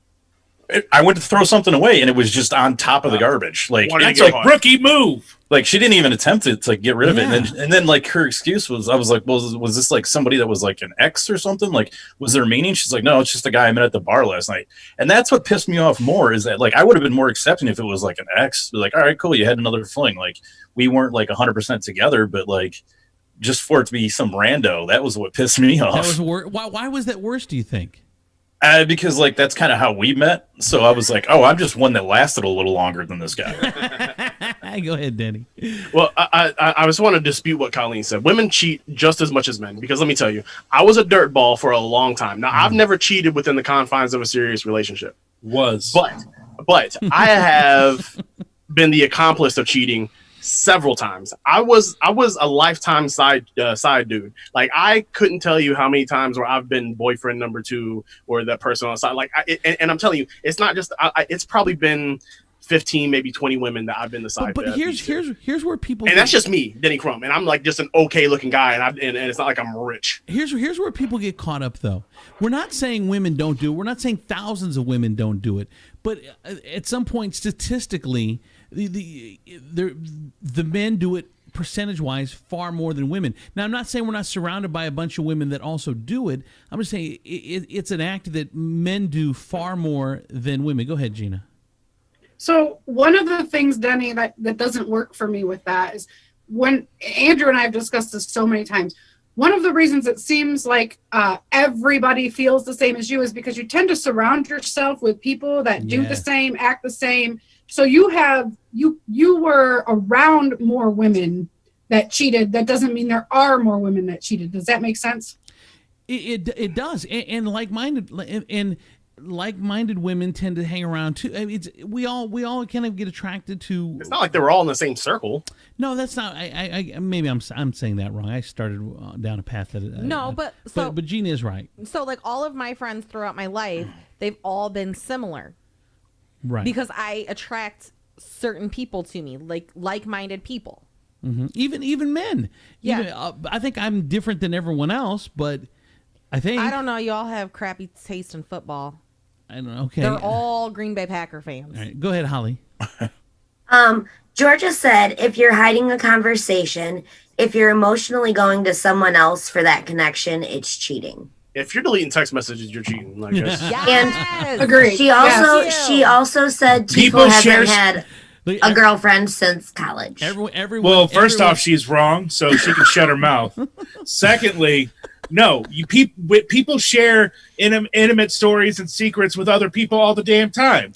I went to throw something away, and it was just on top of the garbage. Like, Wanted to That's get like caught. rookie move. like she didn't even attempt to get rid of it. And then like her excuse was, I was like, well, was this like somebody that was like an ex or something? Like, was there a meaning? She's like, no, it's just a guy I met at the bar last night. And that's what pissed me off more, is that like I would have been more accepting if it was like an ex. Be like, all right, cool, you had another fling. Like, we weren't like 100% together, but like, just for it to be some rando, that was what pissed me off. That was why was that worse, do you think? Because like that's kind of how we met. So I was like, oh, I'm just one that lasted a little longer than this guy. Go ahead, Danny. Well, I just want to dispute what Colleen said. Women cheat just as much as men, because let me tell you, I was a dirtball for a long time. Now, I've never cheated within the confines of a serious relationship. But I have been the accomplice of cheating several times. I was a lifetime side dude. Like, I couldn't tell you how many times where I've been boyfriend number 2 or that person on the side. Like, and I'm telling you, it's not just. It's probably been 15, maybe 20 women that I've been the side. But here's where people. And that's just me, Denny Crum, and I'm like just an okay looking guy, and it's not like I'm rich. Here's where people get caught up, though. We're not saying women don't do it. We're not saying thousands of women don't do it. But at some point, statistically, the men do it percentage-wise far more than women. Now, I'm not saying we're not surrounded by a bunch of women that also do it. I'm just saying it's an act that men do far more than women. Go ahead, Gina. So one of the things, Denny, that doesn't work for me with that is when Andrew and I have discussed this so many times. One of the reasons it seems like everybody feels the same as you is because you tend to surround yourself with people that do the same, act the same. So you were around more women that cheated. That doesn't mean there are more women that cheated. Does that make sense? It does. And like-minded women tend to hang around too. I mean, we all kind of get attracted to. It's not like they were all in the same circle. No, that's not. I maybe I'm saying that wrong. I started down a path that. But Gina is right. So like all of my friends throughout my life, they've all been similar. Right. Because I attract certain people to me, like-minded people. Mm-hmm. Even men. Yeah. I think I'm different than everyone else, but I don't know. You all have crappy taste in football. I don't know. Okay. They're all Green Bay Packer fans. All right. Go ahead, Holly. Georgia said, if you're hiding a conversation, if you're emotionally going to someone else for that connection, it's cheating. If you're deleting text messages, you're cheating. Like, And agreed. She also said people haven't had a girlfriend since college. Well, first off, she's wrong, so she can shut her mouth. Secondly, no, people share intimate stories and secrets with other people all the damn time.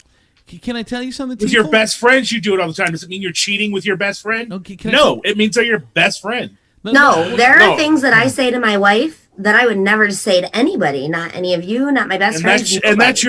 Can I tell you something? With your best friends, you do it all the time. Does it mean you're cheating with your best friend? Okay, it means they're your best friend. No, there are things that I say to my wife that I would never say to anybody, not any of you, not my best friends. And that's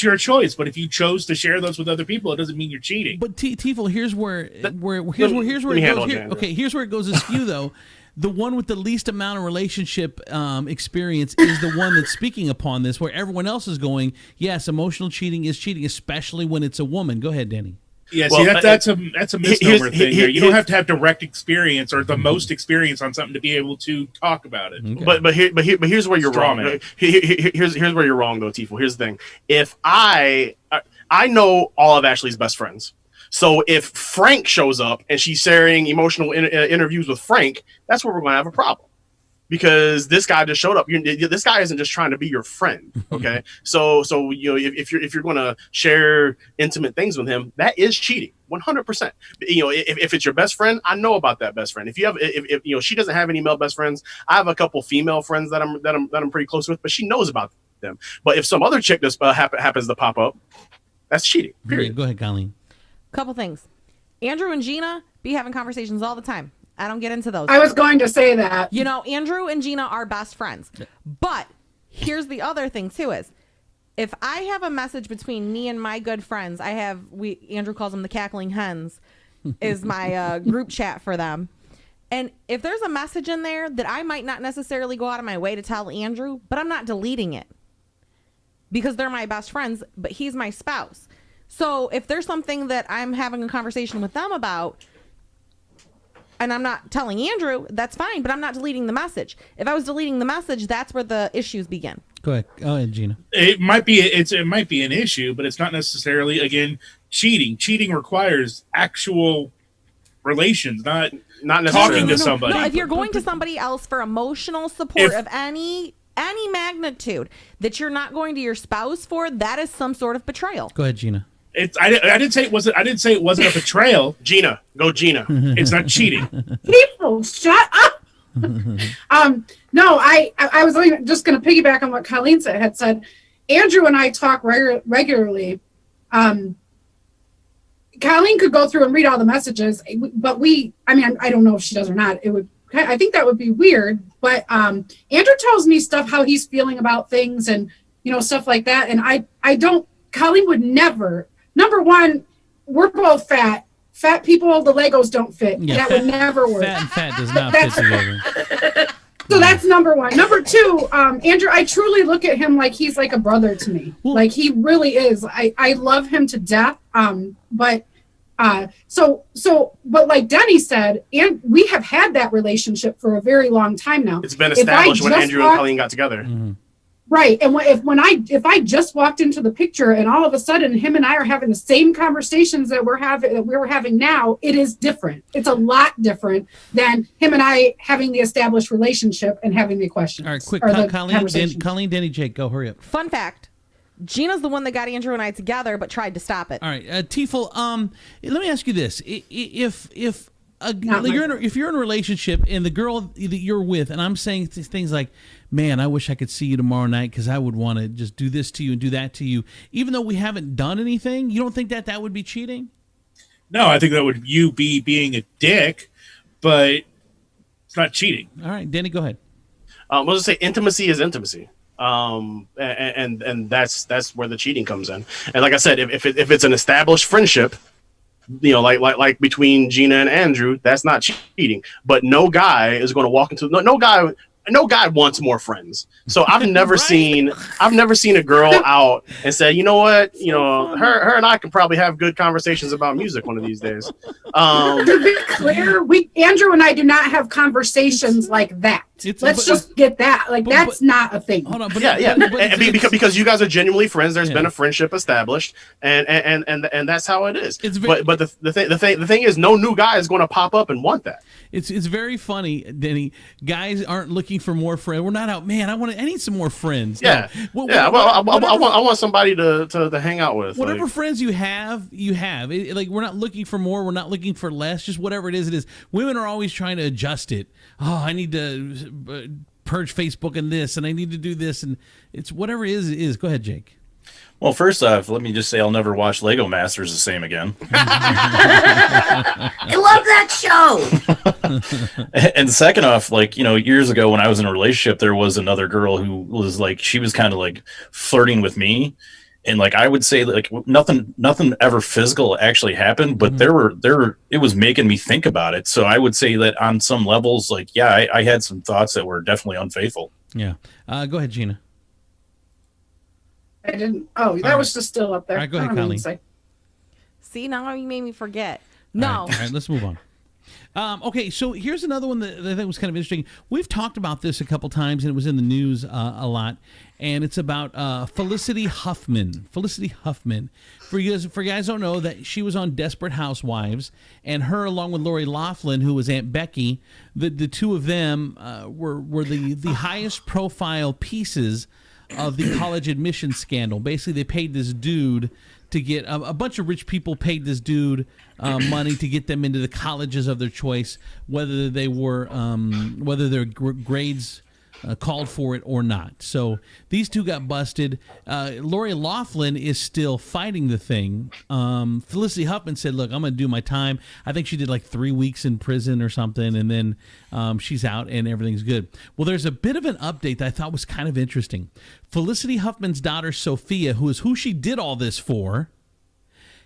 your choice. But if you chose to share those with other people, it doesn't mean you're cheating. But Tiefel, here's where it goes. Here's where it goes askew though. The one with the least amount of relationship experience is the one that's speaking upon this, where everyone else is going, yes, emotional cheating is cheating, especially when it's a woman. Go ahead, Danny. Yeah, Well, see, that's a misnomer thing. here- You don't have to have direct experience or the most experience on something to be able to talk about it. Okay. But here's where you're Straw wrong. man. Here's where you're wrong though, Tifo. Here's the thing. If I know all of Ashley's best friends, so if Frank shows up and she's sharing emotional interviews with Frank, that's where we're going to have a problem. Because this guy just showed up. This guy isn't just trying to be your friend, okay? so you know, if you're going to share intimate things with him, that is cheating, 100%. You know, if it's your best friend, I know about that best friend. If you know, she doesn't have any male best friends, I have a couple female friends that I'm pretty close with, but she knows about them. But if some other chick just happens to pop up, that's cheating. Period. Go ahead, Colleen. Couple things. Andrew and Gina be having conversations all the time. I don't get into those. I was going to say that. You know, Andrew and Gina are best friends. But here's the other thing too is if I have a message between me and my good friends, Andrew calls them the cackling hens, is my group chat for them. And if there's a message in there that I might not necessarily go out of my way to tell Andrew, but I'm not deleting it because they're my best friends, but he's my spouse. So if there's something that I'm having a conversation with them about, and I'm not telling Andrew, that's fine, but I'm not deleting the message. If I was deleting the message, that's where the issues begin. Go ahead, Gina. It might be an issue, but it's not necessarily, again, cheating. Cheating requires actual relations, not necessarily talking to somebody. No, if you're going to somebody else for emotional support of any magnitude that you're not going to your spouse for, that is some sort of betrayal. Go ahead, Gina. I didn't say it wasn't. I didn't say it wasn't a betrayal. Gina, go Gina. It's not cheating. People, shut up. No, I was only just going to piggyback on what Colleen had said. Andrew and I talk regularly. Colleen could go through and read all the messages, but I don't know if she does or not. I think that would be weird. But Andrew tells me stuff, how he's feeling about things and, you know, stuff like that. And I don't, Colleen would never. Number one, we're both fat. Fat people, the Legos don't fit. Yeah, that would never work. Fat and fat does not fit together. So that's number one. Number two, Andrew, I truly look at him like he's like a brother to me. Like he really is. I love him to death. But like Denny said, and we have had that relationship for a very long time now. It's been established when Andrew and Colleen got together. Mm-hmm. Right. And if I just walked into the picture and all of a sudden him and I are having the same conversations that we're having now, it is different. It's a lot different than him and I having the established relationship and having the questions. All right, quick, Colleen, Danny, Jake, go, hurry up. Fun fact. Gina's the one that got Andrew and I together, but tried to stop it. All right, Tifo, let me ask you this. If you're in a relationship and the girl that you're with, and I'm saying things like, man, I wish I could see you tomorrow night because I would want to just do this to you and do that to you, even though we haven't done anything, you don't think that would be cheating? No, I think that would you be being a dick, but it's not cheating. All right, Danny, go ahead. Let's just say intimacy is intimacy. And that's where the cheating comes in. And like I said, if it's an established friendship, you know, like between Gina and Andrew, that's not cheating. But no guy is going to walk into no guy wants more friends. So I've never Right. seen a girl out and say, you know what, you know, her and I can probably have good conversations about music one of these days. To be clear, Andrew and I do not have conversations like that. Let's just get that. That's not a thing. Hold on, because you guys are genuinely friends. There's been a friendship established, and that's how it is. But the thing is, no new guy is going to pop up and want that. It's very funny, Denny. Guys aren't looking for more friends. We're not out, man. I need some more friends. Yeah, I want somebody to hang out with. Whatever friends you have. We're not looking for more. We're not looking for less. Just whatever it is. Women are always trying to adjust it. Oh, I need to purge Facebook and this, and I need to do this, and it's whatever it is. Go ahead, Jake. Well, first off, let me just say I'll never watch Lego Masters the same again. I love that show. And second off, years ago when I was in a relationship, there was another girl who was she was kind of flirting with me. And I would say nothing ever physical actually happened, but it was making me think about it. So I would say that on some levels, I had some thoughts that were definitely unfaithful. Yeah. Go ahead, Gina. I didn't. Oh, that was just still up there. All right, go ahead, Colleen. See, now you made me forget. No. All right, let's move on. Okay, so here's another one that I think was kind of interesting. We've talked about this a couple times, and it was in the news a lot. And it's about Felicity Huffman. Felicity Huffman. For you guys don't know, that she was on Desperate Housewives, and her, along with Lori Loughlin, who was Aunt Becky, the two of them were the highest profile pieces of the college admission scandal. Basically, they paid this dude to get a bunch of rich people paid this dude money to get them into the colleges of their choice, whether they were whether their grades called for it or not. So these two got busted. Lori Loughlin is still fighting the thing. Felicity Huffman said, look, I'm going to do my time. I think she did like 3 weeks in prison or something, and then she's out and everything's good. Well, there's a bit of an update that I thought was kind of interesting. Felicity Huffman's daughter, Sophia, who is who she did all this for,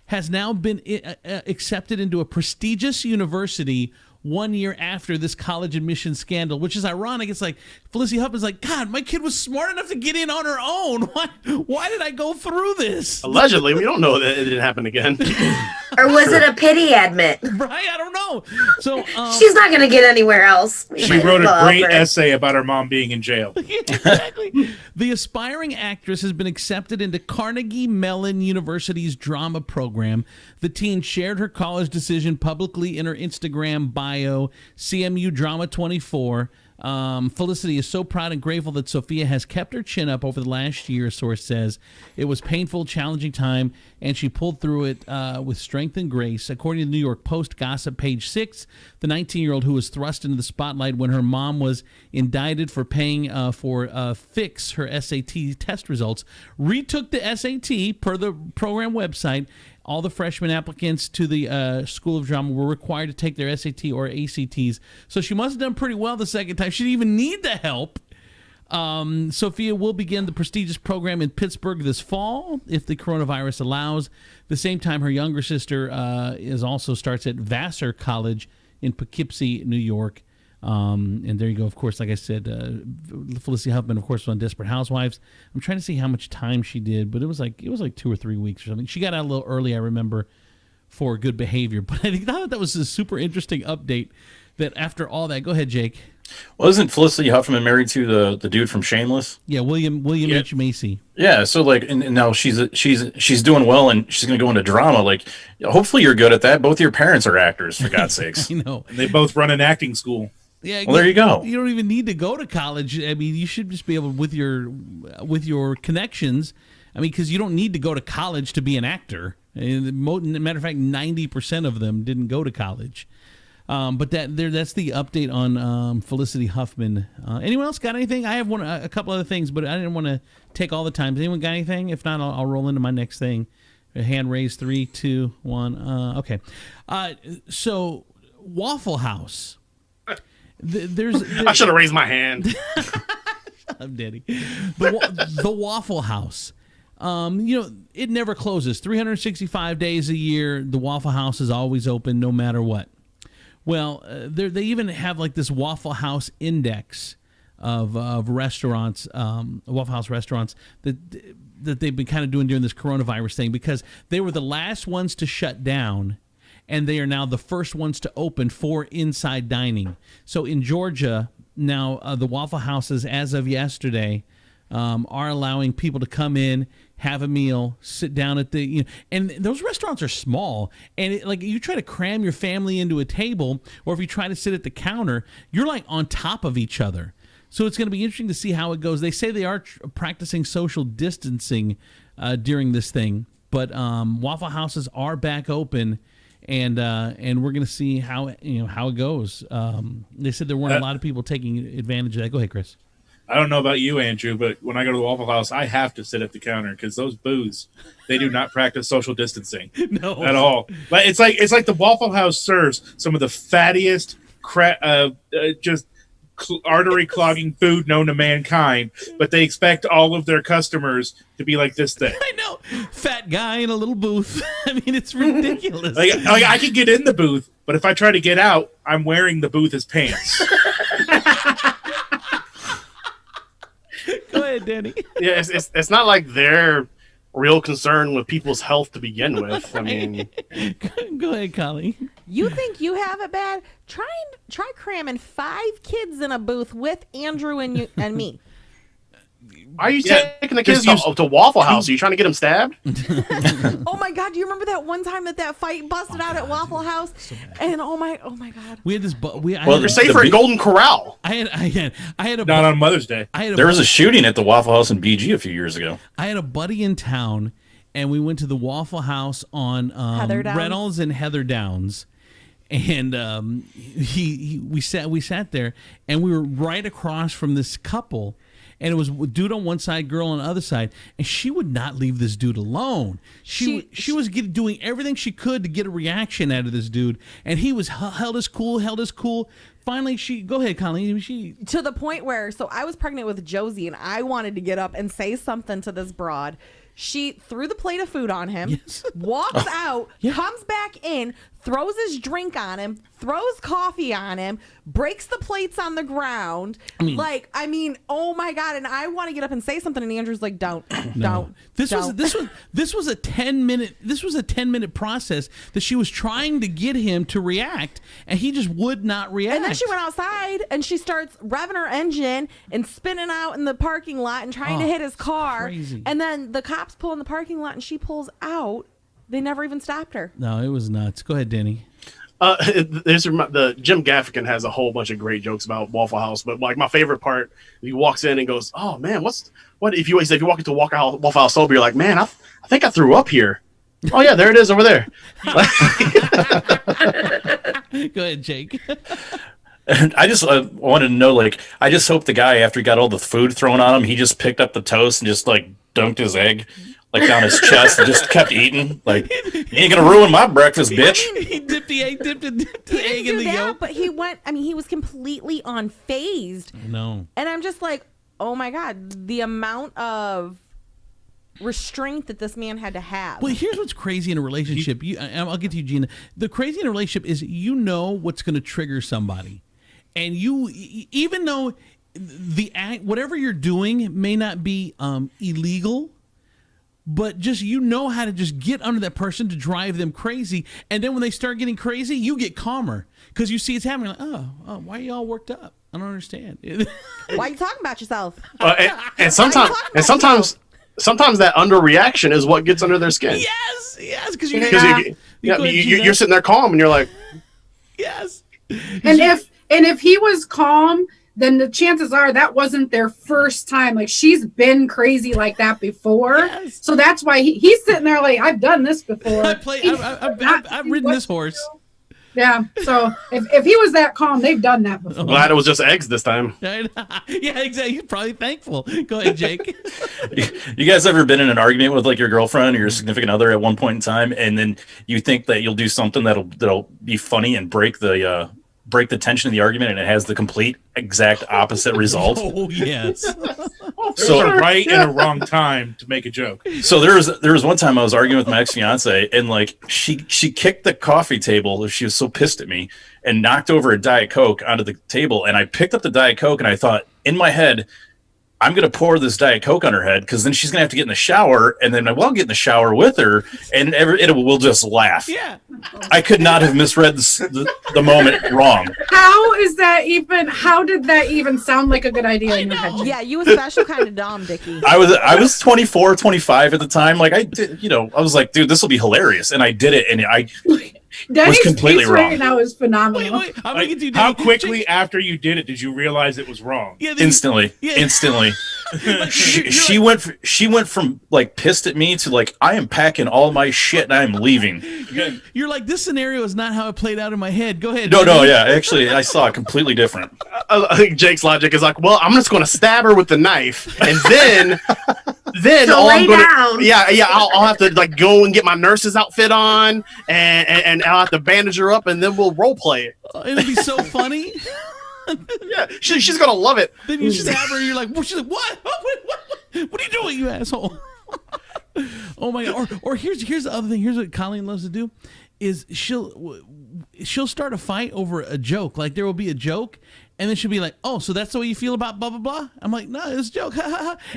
has now been accepted into a prestigious university 1 year after this college admission scandal, which is ironic. It's like Felicity Huffman's like, God, my kid was smart enough to get in on her own. Why did I go through this? Allegedly, we don't know that it didn't happen again. Or was it a pity admit? Right? I don't know. So she's not going to get anywhere else. She wrote a great essay about her mom being in jail. Exactly. The aspiring actress has been accepted into Carnegie Mellon University's drama program. The teen shared her college decision publicly in her Instagram bio, CMU Drama 24. Felicity is so proud and grateful that Sophia has kept her chin up over the last year, source says. It was painful, challenging time, and she pulled through it with strength and grace. According to the New York Post Gossip, page 6, the 19-year-old who was thrust into the spotlight when her mom was indicted for paying for fix her SAT test results, retook the SAT per the program website. All the freshman applicants to the School of Drama were required to take their SAT or ACTs. So she must have done pretty well the second time. She didn't even need the help. Sophia will begin the prestigious program in Pittsburgh this fall, if the coronavirus allows. The same time, her younger sister also starts at Vassar College in Poughkeepsie, New York. And there you go. Of course, like I said, Felicity Huffman, of course, was on Desperate Housewives. I'm trying to see how much time she did, but it was like 2 or 3 weeks or something. She got out a little early, I remember, for good behavior. But I thought that was a super interesting update. That after all that, go ahead, Jake. Well, isn't Felicity Huffman married to the dude from Shameless? Yeah, William H. Macy. Yeah, so like, and now she's doing well, and she's going to go into drama. Like, hopefully you're good at that. Both of your parents are actors, for God's sakes. You know, and they both run an acting school. Yeah, well, there you go. You don't even need to go to college. I mean, you should just be able with your connections. I mean, because you don't need to go to college to be an actor. Matter of fact, 90% of them didn't go to college. But that's the update on Felicity Huffman. Anyone else got anything? I have a couple other things, but I didn't want to take all the time. Does anyone got anything? If not, I'll roll into my next thing. A hand raised, 3, 2, 1. Okay. So Waffle House. I should have raised my hand. I'm Daddy. The Waffle House. It never closes. 365 days a year, the Waffle House is always open, no matter what. Well, they even have like this Waffle House index of restaurants, Waffle House restaurants that they've been kind of doing during this coronavirus thing, because they were the last ones to shut down. And they are now the first ones to open for inside dining. So in Georgia, now the Waffle Houses, as of yesterday, are allowing people to come in, have a meal, sit down at and those restaurants are small. And you try to cram your family into a table, or if you try to sit at the counter, you're like on top of each other. So it's going to be interesting to see how it goes. They say they are practicing social distancing during this thing, but Waffle Houses are back open. And we're going to see how it goes. They said there weren't a lot of people taking advantage of that. Go ahead, Chris. I don't know about you, Andrew, but when I go to the Waffle House, I have to sit at the counter because those booths, they do not practice social distancing at all. But it's like the Waffle House serves some of the fattiest, just artery clogging food known to mankind, but they expect all of their customers to be like this thing. I know, fat guy in a little booth. I mean, it's ridiculous. like I can get in the booth, but if I try to get out, I'm wearing the booth as pants. Go ahead, Danny. Yeah, it's not like they're real concern with people's health to begin with. I mean, Go ahead, Colleen. You think you have it bad? Try cramming 5 kids in a booth with Andrew and you and me. are you Yeah, taking the kids just to Waffle House? Are you trying to get them stabbed? Oh my God! Do you remember that one time that fight busted out at Waffle House? And oh my God! We had this. You're safer at Golden Corral. I had a Not on Mother's Day. There was a shooting at the Waffle House in BG a few years ago. I had a buddy in town, and we went to the Waffle House on Heather Downs. Reynolds and Heather Downs, and we sat there, and we were right across from this couple. And it was a dude on one side, girl on the other side, and she would not leave this dude alone. She was doing everything she could to get a reaction out of this dude, and he was held his cool. Finally, go ahead, Colleen. To the point where, so I was pregnant with Josie, and I wanted to get up and say something to this broad. She threw the plate of food on him, Yes. walks out, comes back in, throws his drink on him, throws coffee on him, breaks the plates on the ground. I mean, oh my God! And I want to get up and say something, and Andrew's like, "Don't." This was a 10-minute process that she was trying to get him to react, and he just would not react. And then she went outside and she starts revving her engine and spinning out in the parking lot and trying to hit his car. Crazy. And then the cops pull in the parking lot and she pulls out. They never even stopped her. No, it was nuts. Go ahead, Danny. The Jim Gaffigan has a whole bunch of great jokes about Waffle House, but like my favorite part, he walks in and goes, "Oh man, what if you walk into Waffle House sober, you're like, man, I think I threw up here. Oh yeah, there it is over there." Go ahead, Jake. And I just wanted to know, like, I just hope the guy, after he got all the food thrown on him, he just picked up the toast and just like dunked his egg like down his chest and just kept eating. Like, you ain't gonna ruin my breakfast, bitch. He dipped the egg in the yolk. But he was completely unfazed. No. And I'm just like, oh my God, the amount of restraint that this man had to have. Well, here's what's crazy in a relationship. I'll get to you, Gina. The crazy in a relationship is what's going to trigger somebody. And even though the act, whatever you're doing may not be illegal, but just how to just get under that person to drive them crazy. And then when they start getting crazy, you get calmer because you see it's happening. You're like, oh, why are you all worked up? I don't understand. Why are you talking about yourself? And sometimes that underreaction is what gets under their skin. Yes, because you're sitting there calm and you're like, yes. And if he was calm, then the chances are that wasn't their first time. Like, she's been crazy like that before. Yes. So that's why he's sitting there like, I've done this before. I've ridden this horse. Yeah. So if he was that calm, they've done that before. glad it was just eggs this time. Yeah, exactly. You're probably thankful. Go ahead, Jake. You guys ever been in an argument with like your girlfriend or your significant other at one point in time, and then you think that you'll do something that'll be funny and break the tension of the argument, and it has the complete exact opposite result? Oh yes. So a right and a wrong time to make a joke. So there was one time I was arguing with my ex-fiance, and like she kicked the coffee table. She was so pissed at me and knocked over a Diet Coke onto the table. And I picked up the Diet Coke and I thought in my head, I'm going to pour this Diet Coke on her head because then she's going to have to get in the shower, and then I will get in the shower with her, and it will just laugh. Yeah. I could not have misread the moment wrong. How did that even sound like a good idea in your head? Yeah, you a special kind of dumb, Dickie. I was 24, 25 at the time. Like I was like, dude, this will be hilarious. And I did it, and I was completely wrong. Right now is phenomenal. Wait, I'm gonna get to you, How Danny. quickly after you did it did you realize it was wrong? Yeah, Instantly. She went from like pissed at me to like, I am packing all my shit and I am leaving. You're like, this scenario is not how it played out in my head. Go ahead. No, yeah, actually I saw it completely different. I think Jake's logic is like, well, I'm just going to stab her with the knife, and then So all I'm lay gonna, down. I'll have to like go and get my nurse's outfit on, and I'll have to bandage her up, and then we'll role play it. It'll be so funny. Yeah, she's gonna love it. Then you stab her, and you're like, she's like, what? What are you doing, you asshole? Oh my god! Or here's the other thing. Here's what Colleen loves to do, is she'll start a fight over a joke. Like there will be a joke, and then she'll be like, "Oh, so that's the way you feel about blah blah blah." I'm like, "No, it's a joke."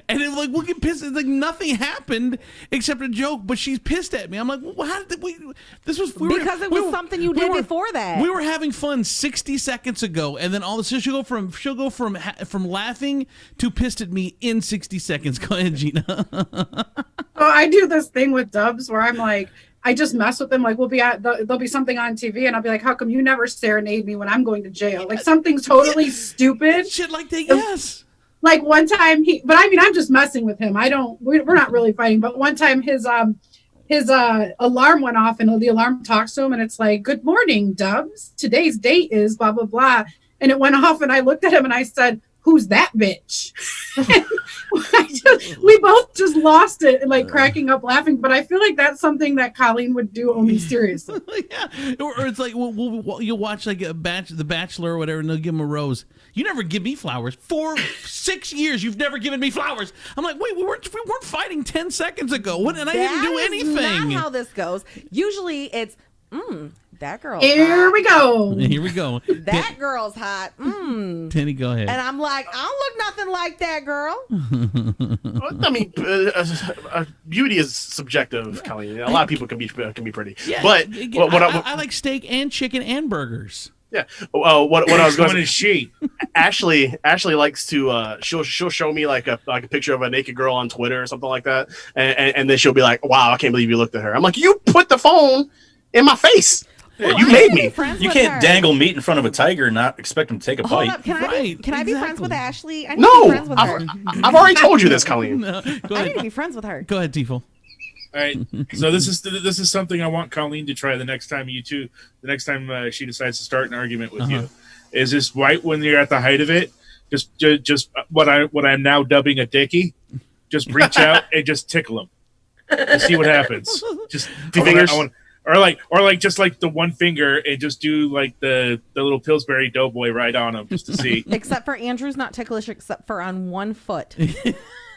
And then like we'll get pissed. It's like nothing happened except a joke, but she's pissed at me. I'm like, well, "How did we? This was Because it was something you did before that. We were having fun 60 seconds ago, and then all of a sudden she'll go from laughing to pissed at me in 60 seconds. Go ahead, Gina. Well, I do this thing with Dubs where I'm like, I just mess with them. Like, there'll be something on TV, and I'll be like, "How come you never serenade me when I'm going to jail?" Like something totally stupid, shit like that. Yes. Like one time but I mean, I'm just messing with him. We're not really fighting. But one time his alarm went off, and the alarm talks to him, and it's like, "Good morning, Dubs. Today's date is blah blah blah," and it went off, and I looked at him and I said, "Who's that bitch?" We both just lost it and like cracking up laughing. But I feel like that's something that Colleen would do only seriously. Yeah, or it's like you'll watch like The Bachelor or whatever, and they'll give him a rose. You never give me flowers. For 6 years, you've never given me flowers. I'm like, wait, we weren't fighting 10 seconds ago. And I didn't do anything. That's not how this goes. Usually it's that girl. Here we go. Here we go. That girl's hot. Tenny, go ahead. And I'm like, I don't look nothing like that girl. I mean, beauty is subjective, Colleen. A lot of people can be pretty. Yeah, but I like steak and chicken and burgers. Yeah. What I was going to is she? Ashley likes to she'll show me like a picture of a naked girl on Twitter or something like that, and then she'll be like, "Wow, I can't believe you looked at her." I'm like, "You put the phone in my face. Well, you made me." You can't dangle meat in front of a tiger and not expect him to take a Hold bite. up. Can I be friends with Ashley? I need to No, be friends with her. I've already told you this, Colleen. No, go I ahead. need to be friends with her. Go ahead, Tifo. All right. So this is something I want Colleen to try the next time she decides to start an argument with you. Is this right when you're at the height of it? Just what I'm now dubbing a dickie. Just reach out and just tickle him. And see what happens. Just Two fingers. Or like just like the one finger and just do like the little Pillsbury Doughboy right on him just to see. Except for Andrew's not ticklish except for on one foot.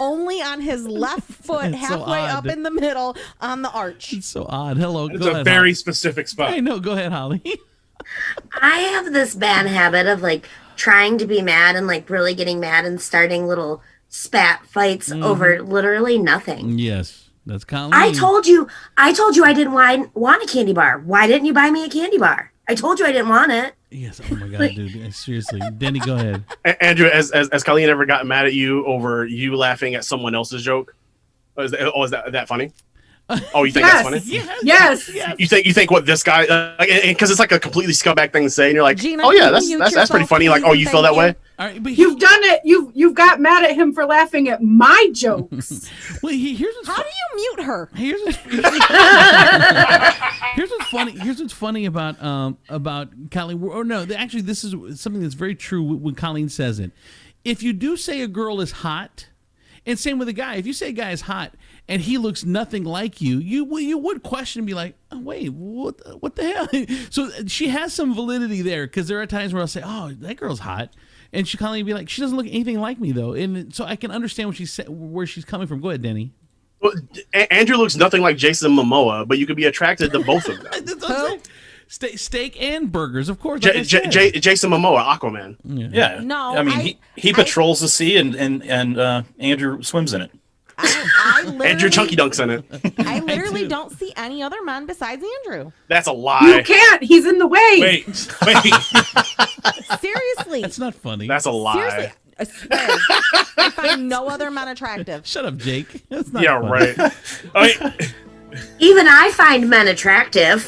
Only on his left foot, It's so halfway up odd. in the middle on the arch. It's so odd. Hello. It's go a ahead, very Holly. specific spot. I know. Go ahead, Holly. I have this bad habit of like trying to be mad and like really getting mad and starting little spat fights over literally nothing. Yes. That's Colleen. I told you I didn't want a candy bar. Why didn't you buy me a candy bar? I told you I didn't want it. Yes. Oh my God, dude. Seriously. Denny, go ahead. Andrew, has Colleen ever gotten mad at you over you laughing at someone else's joke? Is that funny? Oh, you think that's funny? Yes. You think what this guy? Because it's like a completely scumbag thing to say, and you're like, Gina, oh yeah, can you mute that's pretty yourself, funny. Like, please, oh, and you feel thank that way? All right, but You've done it. You've got mad at him for laughing at my jokes. well, here's what's How do you mute her? Here's what's funny. Here's what's funny about Colleen. Or no, actually, this is something that's very true when Colleen says it. If you do say a girl is hot, and same with a guy, if you say a guy is hot and he looks nothing like you, you would question and be like, oh, wait, what the hell? So she has some validity there, because there are times where I'll say, oh, that girl's hot. And she Colleen be like, she doesn't look anything like me though, and so I can understand where she's coming from. Go ahead, Denny. Well, Andrew looks nothing like Jason Momoa, but you could be attracted to both of them. That's what I'm saying. Steak and burgers, of course. Like I said. Jason Momoa, Aquaman. Yeah. No, I mean, he patrols the sea and Andrew swims in it. I Andrew Chunky Dunks in it. I literally don't see any other men besides Andrew. That's a You lie. can't. He's in the way. Wait. Seriously. That's not funny. That's a lie. Seriously. I swear. I find no other men attractive. Shut up, Jake. That's not Yeah, funny. right. Even I find men attractive.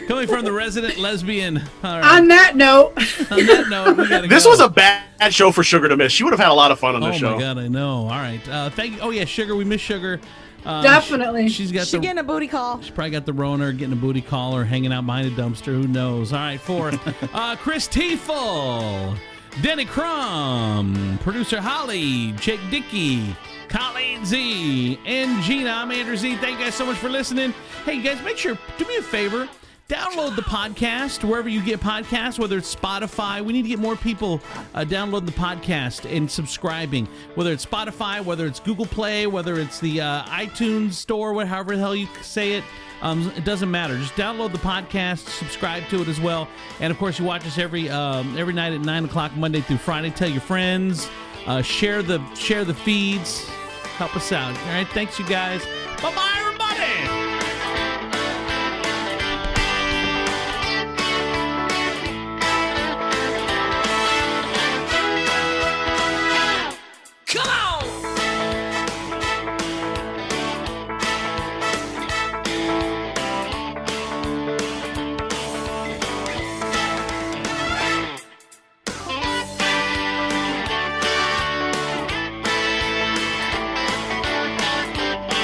Coming from the resident lesbian. All right. On that note, On that note, we gotta This go. was a bad show for Sugar to miss. She would have had a lot of fun on this Oh show. my God, I know. All right. Thank you. Oh yeah, Sugar. We miss Sugar. definitely. She's got She the. getting a booty call. She's probably got the Rona, getting a booty call, or hanging out behind a dumpster. Who knows? All right, for Chris Tiefel, Denny Crum, producer Holly, Jake Dickey, Colleen Z, and Gina. I'm Andrew Z. Thank you guys so much for listening. Hey, guys, make sure, do me a favor. Download the podcast wherever you get podcasts, whether it's Spotify. We need to get more people downloading the podcast and subscribing, whether it's Spotify, whether it's Google Play, whether it's the iTunes store, however the hell you say it. It doesn't matter. Just download the podcast, subscribe to it as well. And, of course, you watch us every night at 9 o'clock, Monday through Friday. Tell your friends. Share the feeds. Help us out. All right? Thanks, you guys. Bye-bye, everybody.